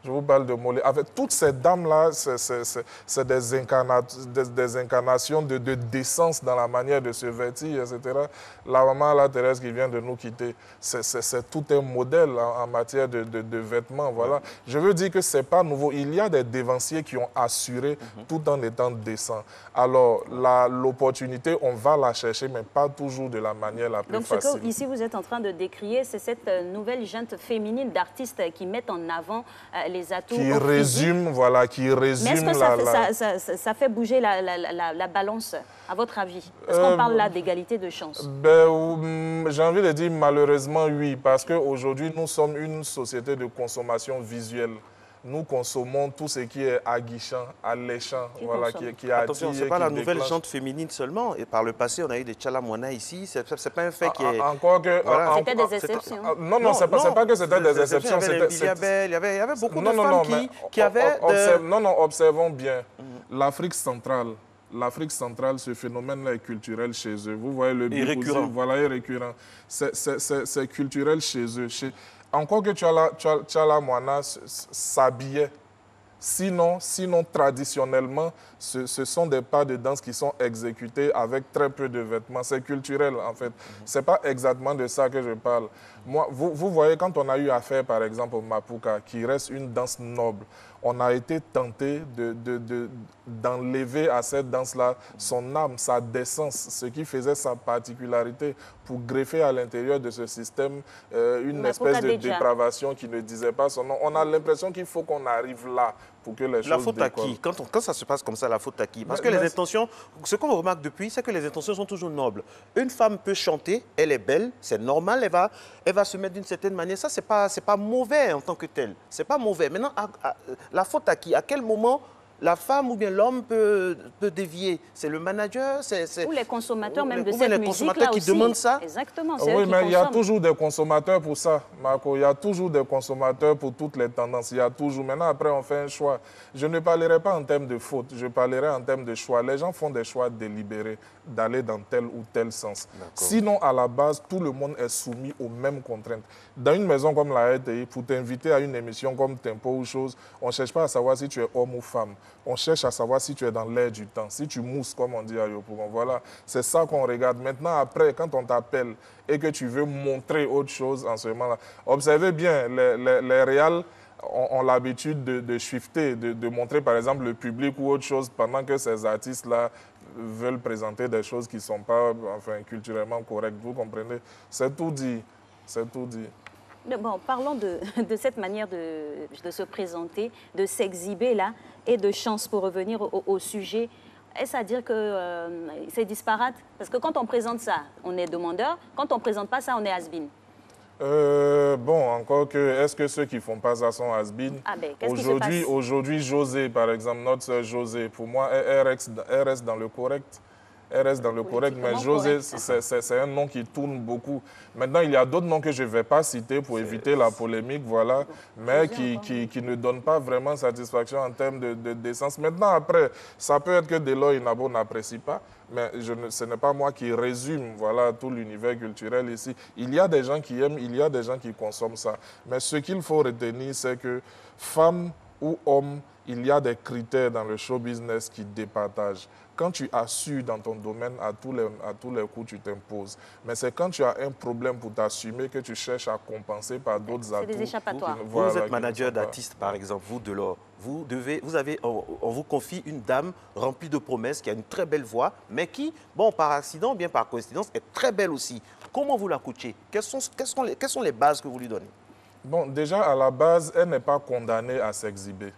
Je vous parle de Mollet. Avec toutes ces dames-là, c'est des incarnations de décence dans la manière de se vêtir, etc. La maman, la Thérèse qui vient de nous quitter, c'est tout un modèle en matière de vêtements. Voilà. Je veux dire que ce n'est pas nouveau. Il y a des dévanciers qui ont assuré tout en étant décents. Alors, l'opportunité, on va la chercher, mais pas toujours de la manière la plus facile. Donc, ce que ici vous êtes en train de décrier, c'est cette nouvelle junte féminine d'artistes qui mettent en avant les atouts. Qui résume, voilà, qui résume. Mais est-ce que ça fait bouger la balance, à votre avis? Est-ce qu'on parle là d'égalité de chance? J'ai envie de dire malheureusement oui, parce qu'aujourd'hui, nous sommes une société de consommation visuelle. Nous consommons tout ce qui est aguichant, alléchant, voilà, qui attire. Attention, ce n'est pas la nouvelle chante féminine seulement. Et par le passé, on a eu des Tchalamouana ici. Ce n'est pas un fait qui est... Encore que... Voilà. C'était des exceptions. Non, ce n'est pas que c'était des exceptions. Il y avait beaucoup de femmes qui avaient... Observons bien. L'Afrique centrale, ce phénomène-là est culturel chez eux. Vous voyez le bic récurrent. Voilà, est récurrent. C'est culturel chez eux. Encore que Tchalamouana s'habillait. Sinon, traditionnellement, ce sont des pas de danse qui sont exécutés avec très peu de vêtements. C'est culturel, en fait. Ce n'est pas exactement de ça que je parle. Moi, vous voyez, quand on a eu affaire, par exemple, au Mapuka, qui reste une danse noble, on a été tenté d'enlever à cette danse-là son âme, sa décence, ce qui faisait sa particularité, pour greffer à l'intérieur de ce système une espèce de dépravation qui ne disait pas son nom. On a l'impression qu'il faut qu'on arrive là pour que les choses décollent. La faute à qui? Quand ça se passe comme ça, la faute à qui? Parce que les intentions, ce qu'on remarque depuis, c'est que les intentions sont toujours nobles. Une femme peut chanter, elle est belle, c'est normal, elle va se mettre d'une certaine manière. Ça, c'est pas mauvais en tant que tel. C'est pas mauvais. Maintenant, la faute à qui? À quel moment la femme ou bien l'homme peut dévier? C'est le manager, ou les consommateurs même de cette musique-là aussi. Consommateurs qui demandent ça. Exactement, c'est oui, mais il y a toujours des consommateurs pour ça, Marco. Il y a toujours des consommateurs pour toutes les tendances. Il y a toujours. Maintenant, après, on fait un choix. Je ne parlerai pas en termes de faute, je parlerai en termes de choix. Les gens font des choix délibérés d'aller dans tel ou tel sens. Sinon, à la base, tout le monde est soumis aux mêmes contraintes. Dans une maison comme la RTI, pour t'inviter à une émission comme Tempo ou chose, on ne cherche pas à savoir si tu es homme ou femme. On cherche à savoir si tu es dans l'air du temps, si tu mousses, comme on dit à Yopougon. Voilà, c'est ça qu'on regarde. Maintenant, après, quand on t'appelle et que tu veux montrer autre chose en ce moment-là, observez bien, les réals ont l'habitude de shifter, de montrer par exemple le public ou autre chose pendant que ces artistes-là veulent présenter des choses qui ne sont pas culturellement correctes. Vous comprenez? C'est tout dit. C'est tout dit. Bon, parlons de cette manière de se présenter, de s'exhiber là, et de chance pour revenir au sujet. Est-ce à dire que c'est disparate? Parce que quand on présente ça, on est demandeur. Quand on ne présente pas ça, on est has-been. Bon, encore que, est-ce que ceux qui ne font pas ça sont has-been? Aujourd'hui, José, par exemple, notre sœur José, pour moi, elle reste dans le correct. Elle reste dans le correct, mais José, c'est un nom qui tourne beaucoup. Maintenant, il y a d'autres noms que je ne vais pas citer pour éviter la polémique, voilà, mais qui ne donnent pas vraiment satisfaction en termes de décence. Maintenant, après, ça peut être que Deloy Nabo n'apprécie pas, mais ce n'est pas moi qui résume voilà, tout l'univers culturel ici. Il y a des gens qui aiment, il y a des gens qui consomment ça. Mais ce qu'il faut retenir, c'est que femme ou homme, il y a des critères dans le show business qui départagent. Quand tu as su dans ton domaine, à tous les coups, tu t'imposes. Mais c'est quand tu as un problème pour t'assumer que tu cherches à compenser par d'autres atouts. C'est des échappatoires. Vous êtes manager d'artistes, par exemple, vous, Delors. On vous confie une dame remplie de promesses, qui a une très belle voix, mais qui, bon, par accident ou bien par coïncidence, est très belle aussi. Comment vous la coachez? Quelles sont les bases que vous lui donnez? Bon, déjà, à la base, elle n'est pas condamnée à s'exhiber.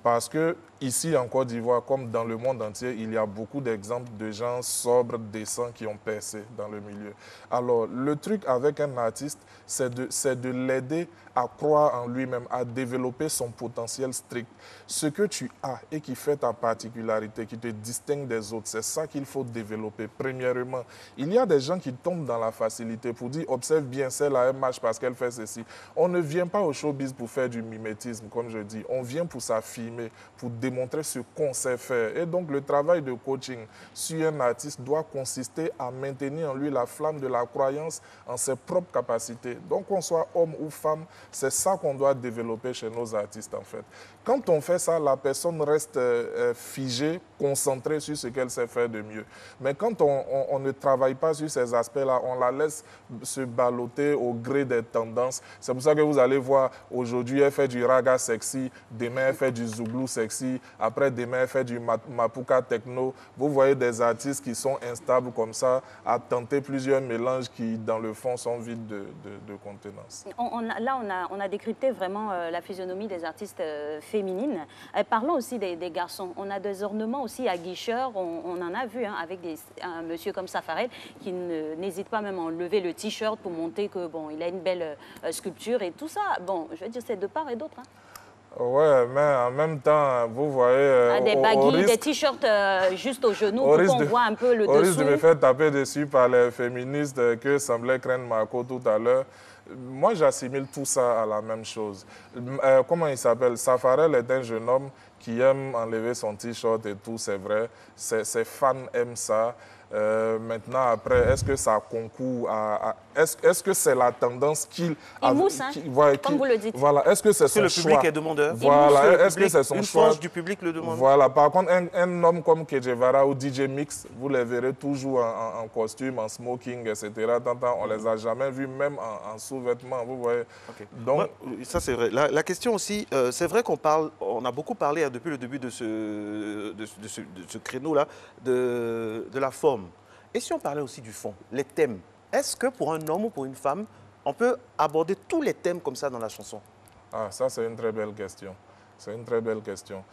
Parce que ici, en Côte d'Ivoire, comme dans le monde entier, il y a beaucoup d'exemples de gens sobres, décents, qui ont percé dans le milieu. Alors, le truc avec un artiste, c'est de l'aider à croire en lui-même, à développer son potentiel strict. Ce que tu as et qui fait ta particularité, qui te distingue des autres, c'est ça qu'il faut développer. Premièrement, il y a des gens qui tombent dans la facilité pour dire, observe bien, celle-là, elle marche parce qu'elle fait ceci. On ne vient pas au showbiz pour faire du mimétisme, comme je dis. On vient pour s'affirmer, pour démontrer ce qu'on sait faire. Et donc, le travail de coaching sur un artiste doit consister à maintenir en lui la flamme de la croyance en ses propres capacités. Donc, qu'on soit homme ou femme, c'est ça qu'on doit développer chez nos artistes, en fait. Quand on fait ça, la personne reste figée, concentrée sur ce qu'elle sait faire de mieux. Mais quand on ne travaille pas sur ces aspects-là, on la laisse se balloter au gré des tendances. C'est pour ça que vous allez voir, aujourd'hui, elle fait du raga sexy, demain, elle fait du zouglou sexy, après, demain, elle fait du mapuka techno. Vous voyez des artistes qui sont instables comme ça, à tenter plusieurs mélanges qui, dans le fond, sont vides de contenance. On a décrypté vraiment la physionomie des artistes féminines. Parlons aussi des garçons. On a des ornements aussi à guicheurs. On en a vu avec un monsieur comme Safarel qui n'hésite pas même à enlever le t-shirt pour montrer que bon, il a une belle sculpture et tout ça. Bon, je veux dire, c'est de part et d'autre. Ouais, mais en même temps, vous voyez... des baguilles, des t-shirts juste aux genoux pour qu'on voit un peu le dessous. Au risque de me faire taper dessus par les féministes que semblait craindre Marco tout à l'heure, moi, j'assimile tout ça à la même chose. Comment il s'appelle? Safarel est un jeune homme qui aime enlever son t-shirt et tout, c'est vrai. Ses fans aiment ça. Maintenant, après, est-ce que ça concourt à... Est-ce que c'est la tendance qu'il... Il mousse, comme vous le dites. Voilà, est-ce que c'est son choix? Le public est demandeur. Voilà, est-ce que c'est son choix? Une force du public le demande. Voilà, par contre, un homme comme Kejevara ou DJ Mix, vous les verrez toujours en costume, en smoking, etc. On ne les a jamais vus, même en sous-vêtements, vous voyez. Okay. Donc, ça, c'est vrai. La question aussi, c'est vrai on a beaucoup parlé depuis le début de ce créneau-là, de la forme. Et si on parlait aussi du fond, les thèmes, est-ce que pour un homme ou pour une femme, on peut aborder tous les thèmes comme ça dans la chanson? Ah, ça c'est une très belle question. C'est une très belle question.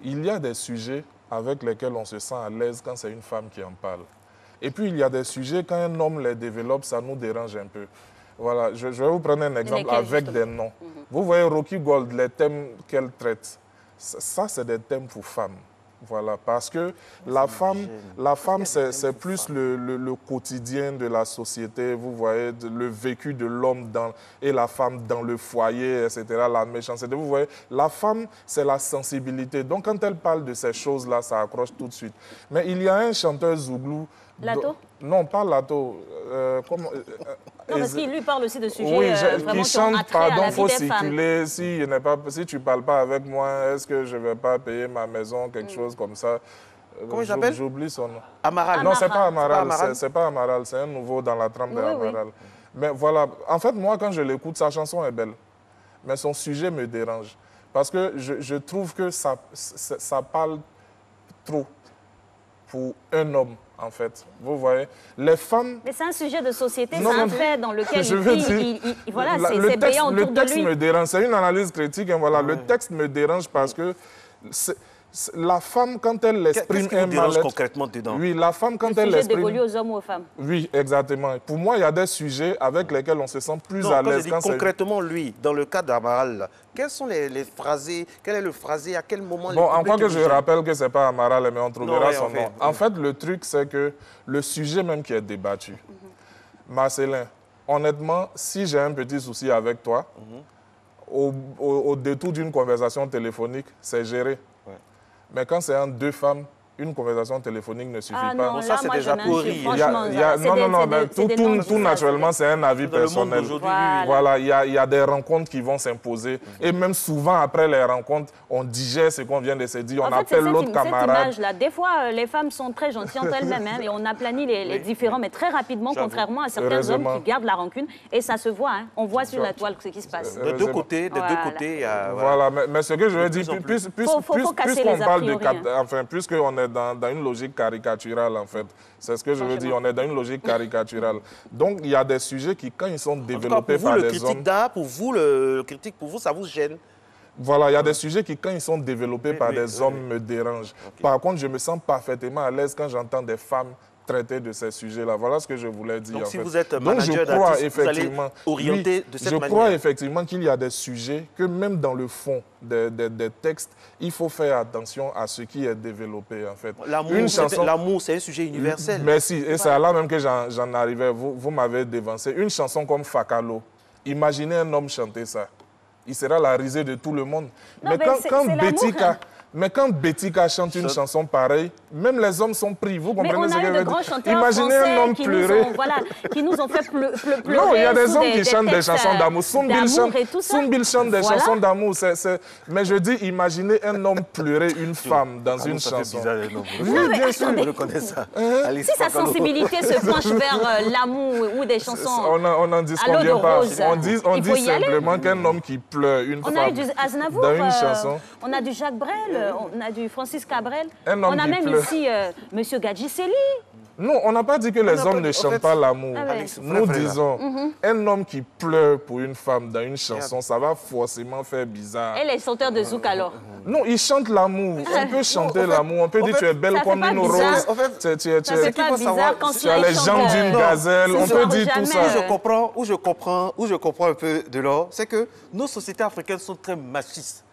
Il y a des sujets avec lesquels on se sent à l'aise quand c'est une femme qui en parle. Et puis il y a des sujets, quand un homme les développe, ça nous dérange un peu. Voilà, je vais vous prendre un exemple avec des noms. Vous voyez Rocky Gold, les thèmes qu'elle traite, ça c'est des thèmes pour femmes. Voilà, parce que la femme c'est plus le quotidien de la société, vous voyez, le vécu de l'homme et la femme dans le foyer, etc., la méchanceté. Vous voyez, la femme, c'est la sensibilité. Donc, quand elle parle de ces choses-là, ça accroche tout de suite. Mais il y a un chanteur zouglou... Lato? Non, pas Lato. Non, parce qu'il lui parle aussi de sujets qui chante, pardon, il faut circuler. Si tu ne parles pas avec moi, est-ce que je ne vais pas payer ma maison, quelque chose comme ça. Comment il s'appelle? J'oublie son nom. Amaral. Non, ce n'est pas Amaral. C'est pas Amaral, c'est un nouveau dans la trame de Amaral. Oui. Mais voilà, en fait, moi, quand je l'écoute, sa chanson est belle. Mais son sujet me dérange. Parce que je trouve que ça parle trop. pour un homme, en fait. Vous voyez, les femmes... Mais c'est un sujet de société, c'est un fait dans lequel voilà, c'est payant autour de lui. Le texte me dérange, c'est une analyse critique. Hein, voilà. Le texte me dérange parce que la femme, quand elle exprime un mal-être... concrètement dedans? Oui, la femme, quand elle exprime... Le sujet dévolu aux hommes ou aux femmes? Oui, exactement. Pour moi, il y a des sujets avec lesquels on se sent plus à l'aise. Concrètement, lui, dans le cas d'Amaral, quels sont les phrasés? Quel est le phrasé? À quel moment? Bon, encore que je rappelle que ce n'est pas Amaral, mais on trouvera son nom. En fait, le truc, c'est que le sujet même qui est débattu, Marcellin, honnêtement, si j'ai un petit souci avec toi, au détour d'une conversation téléphonique, c'est géré. Mais quand c'est entre deux femmes, une conversation téléphonique ne suffit pas. Non, ça, c'est déjà pourri. Non, mais tout naturellement, c'est un avis personnel. Voilà, il y a des rencontres qui vont s'imposer. Et même souvent, après les rencontres, on digère ce qu'on vient de se dire, on appelle l'autre camarade. Cette image-là, des fois, les femmes sont très gentilles entre elles-mêmes et on aplanit les différends, mais très rapidement, contrairement à certains hommes qui gardent la rancune. Et ça se voit, hein. On voit sur la toile ce qui se passe. Des deux côtés, voilà, mais ce que je veux dire, puisqu'on parle de... puisqu'on est dans une logique caricaturale, en fait. C'est ce que je veux dire. On est dans une logique caricaturale. Donc, il y a des sujets qui, quand ils sont développés par des hommes... Pour vous, le critique, pour vous, ça vous gêne? Voilà, il y a des sujets qui, quand ils sont développés par des hommes, me dérangent. Par contre, je me sens parfaitement à l'aise quand j'entends des femmes traiter de ces sujets-là. Voilà ce que je voulais dire. Donc, si vous êtes manager d'artiste, vous allez orienter de cette manière. Je crois effectivement qu'il y a des sujets que même dans le fond des textes, il faut faire attention à ce qui est développé, en fait. L'amour, c'est un sujet universel. Merci. Et c'est là même que j'en arrivais. Vous m'avez dévancé. Une chanson comme Fakalo, imaginez un homme chanter ça. Il sera la risée de tout le monde. Non, mais quand Betika chante une chanson pareille, même les hommes sont pris. Vous comprenez ce que je veux dire? Imaginez un homme pleurer. Qui nous ont fait pleurer. Non, il y a des hommes qui chantent des chansons d'amour. Soumbil chante des chansons d'amour. Mais je dis, imaginez un homme pleurer une femme dans une chanson. Oui, bien sûr. Je connais ça. Si sa sensibilité se penche vers l'amour ou des chansons. On n'en dit qu'on vient pas. On dit simplement qu'un homme qui pleure une femme dans une chanson. On a du Jacques Brel. On a du Francis Cabrel. On a même ici Monsieur Gadjiseli. Non, on n'a pas dit que les hommes ne chantent pas l'amour. Nous disons, un homme qui pleure pour une femme dans une chanson, ça va forcément faire bizarre. Et les chanteurs de zouk alors? Non, ils chantent l'amour. On peut chanter l'amour. On peut dire tu es belle comme une rose. Tu as les jambes d'une gazelle. On peut dire tout ça. Où je comprends un peu de l'or, c'est que nos sociétés africaines sont très machistes.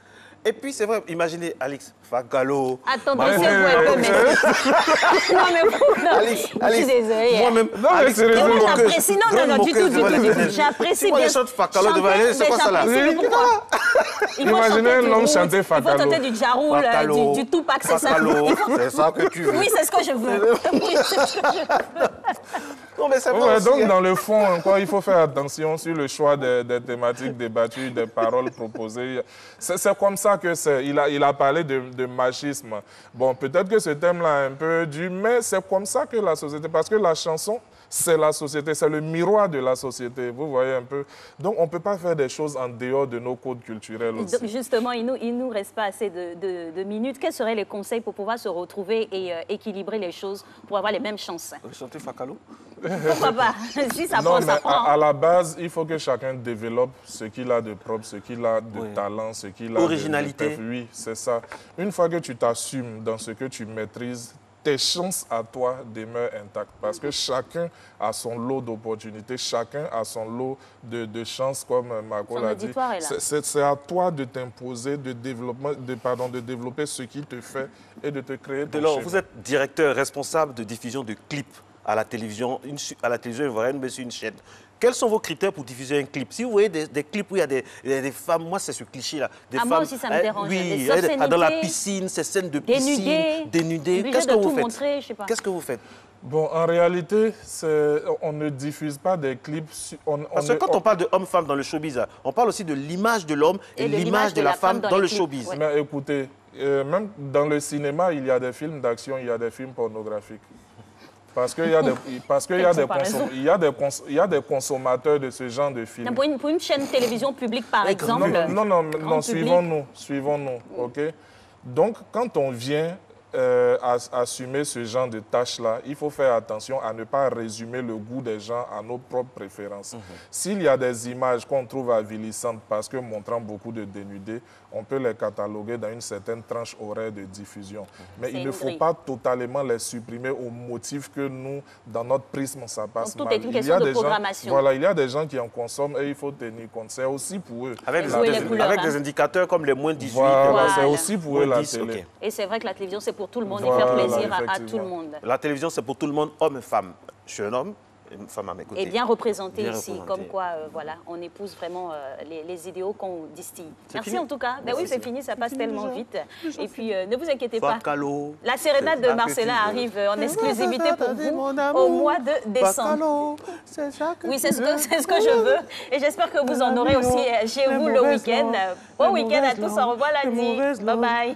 Et puis, c'est vrai, imaginez Alex Fakalo. Attendez, c'est vous un peu, mais... Non, mais vous, non. Je suis désolée. Moi-même, Alex, j'apprécie. Non, du tout. J'apprécie bien. Si chante Fakalo devant elle, c'est quoi ça là? Imaginez un homme chanter Fakalo. Il faut tenter du Djaroul, du Tupac, c'est ça. C'est ça que tu veux. Oui, c'est ce que je veux. Non, mais c'est vrai. Donc, dans le fond, encore, il faut faire attention sur le choix des thématiques débattues, des paroles proposées. C'est comme ça que c'est. Il a parlé de machisme. Bon, peut-être que ce thème-là est un peu dur, mais c'est comme ça que la société... Parce que la chanson, c'est la société, c'est le miroir de la société, vous voyez un peu. Donc, on ne peut pas faire des choses en dehors de nos codes culturels aussi. Donc, justement, il ne nous reste pas assez de minutes. Quels seraient les conseils pour pouvoir se retrouver et équilibrer les choses pour avoir les mêmes chances? Chanter Fakalo? Pourquoi pas? Si ça non, prend, ça prend. À la base, il faut que chacun développe ce qu'il a de propre, ce qu'il a de talent, ce qu'il a originalité. Oui, c'est ça. Une fois que tu t'assumes dans ce que tu maîtrises, tes chances à toi demeurent intactes. Parce que chacun a son lot d'opportunités, chacun a son lot de chances, comme Marco l'a dit. C'est à toi de t'imposer, de développer ce qui te fait et de te créer ton chemin. Vous êtes directeur responsable de diffusion de clips à la télévision ivoirienne, mais sur une chaîne. Quels sont vos critères pour diffuser un clip? Si vous voyez des clips où il y a des femmes, moi c'est ce cliché-là. Moi aussi ça me dérange. Oui, dans la piscine, ces scènes de piscine, dénudées. Qu'est-ce que vous faites? Qu'est-ce que vous faites? Bon, en réalité, on ne diffuse pas des clips... Parce que quand on parle de homme-femme dans le showbiz, on parle aussi de l'image de l'homme et l'image de la femme dans le showbiz. Mais écoutez, même dans le cinéma, il y a des films d'action, il y a des films pornographiques. Parce qu'il y a des consommateurs de ce genre de films. Pour une chaîne de télévision publique, par exemple. Non, suivons-nous, ok? Donc, quand on vient assumer ce genre de tâches-là, il faut faire attention à ne pas résumer le goût des gens à nos propres préférences. S'il y a des images qu'on trouve avilissantes parce que montrant beaucoup de dénudés, on peut les cataloguer dans une certaine tranche horaire de diffusion. Mais il ne faut pas totalement les supprimer au motif que nous, dans notre prisme, ça passe mal. Tout est une question de programmation. Voilà, il y a des gens qui en consomment et il faut tenir compte. C'est aussi pour eux. Avec des indicateurs comme les moins 18. Voilà, c'est aussi pour eux la télé. Okay. Et c'est vrai que la télévision, c'est pour tout le monde et faire plaisir à tout le monde. La télévision, c'est pour tout le monde, homme et femme. Je suis un homme. Une femme à mes côtés. Et bien représenté ici, comme quoi, voilà, on épouse vraiment les idéaux qu'on distille. Merci en tout cas. Ben oui, c'est fini, ça passe tellement vite. Et puis, ne vous inquiétez pas. La sérénade de Marcella arrive en exclusivité pour vous au mois de décembre. Oui, c'est ce que je veux. Et j'espère que vous en aurez aussi chez vous le week-end. Bon week-end à tous. Au revoir lundi. Bye bye.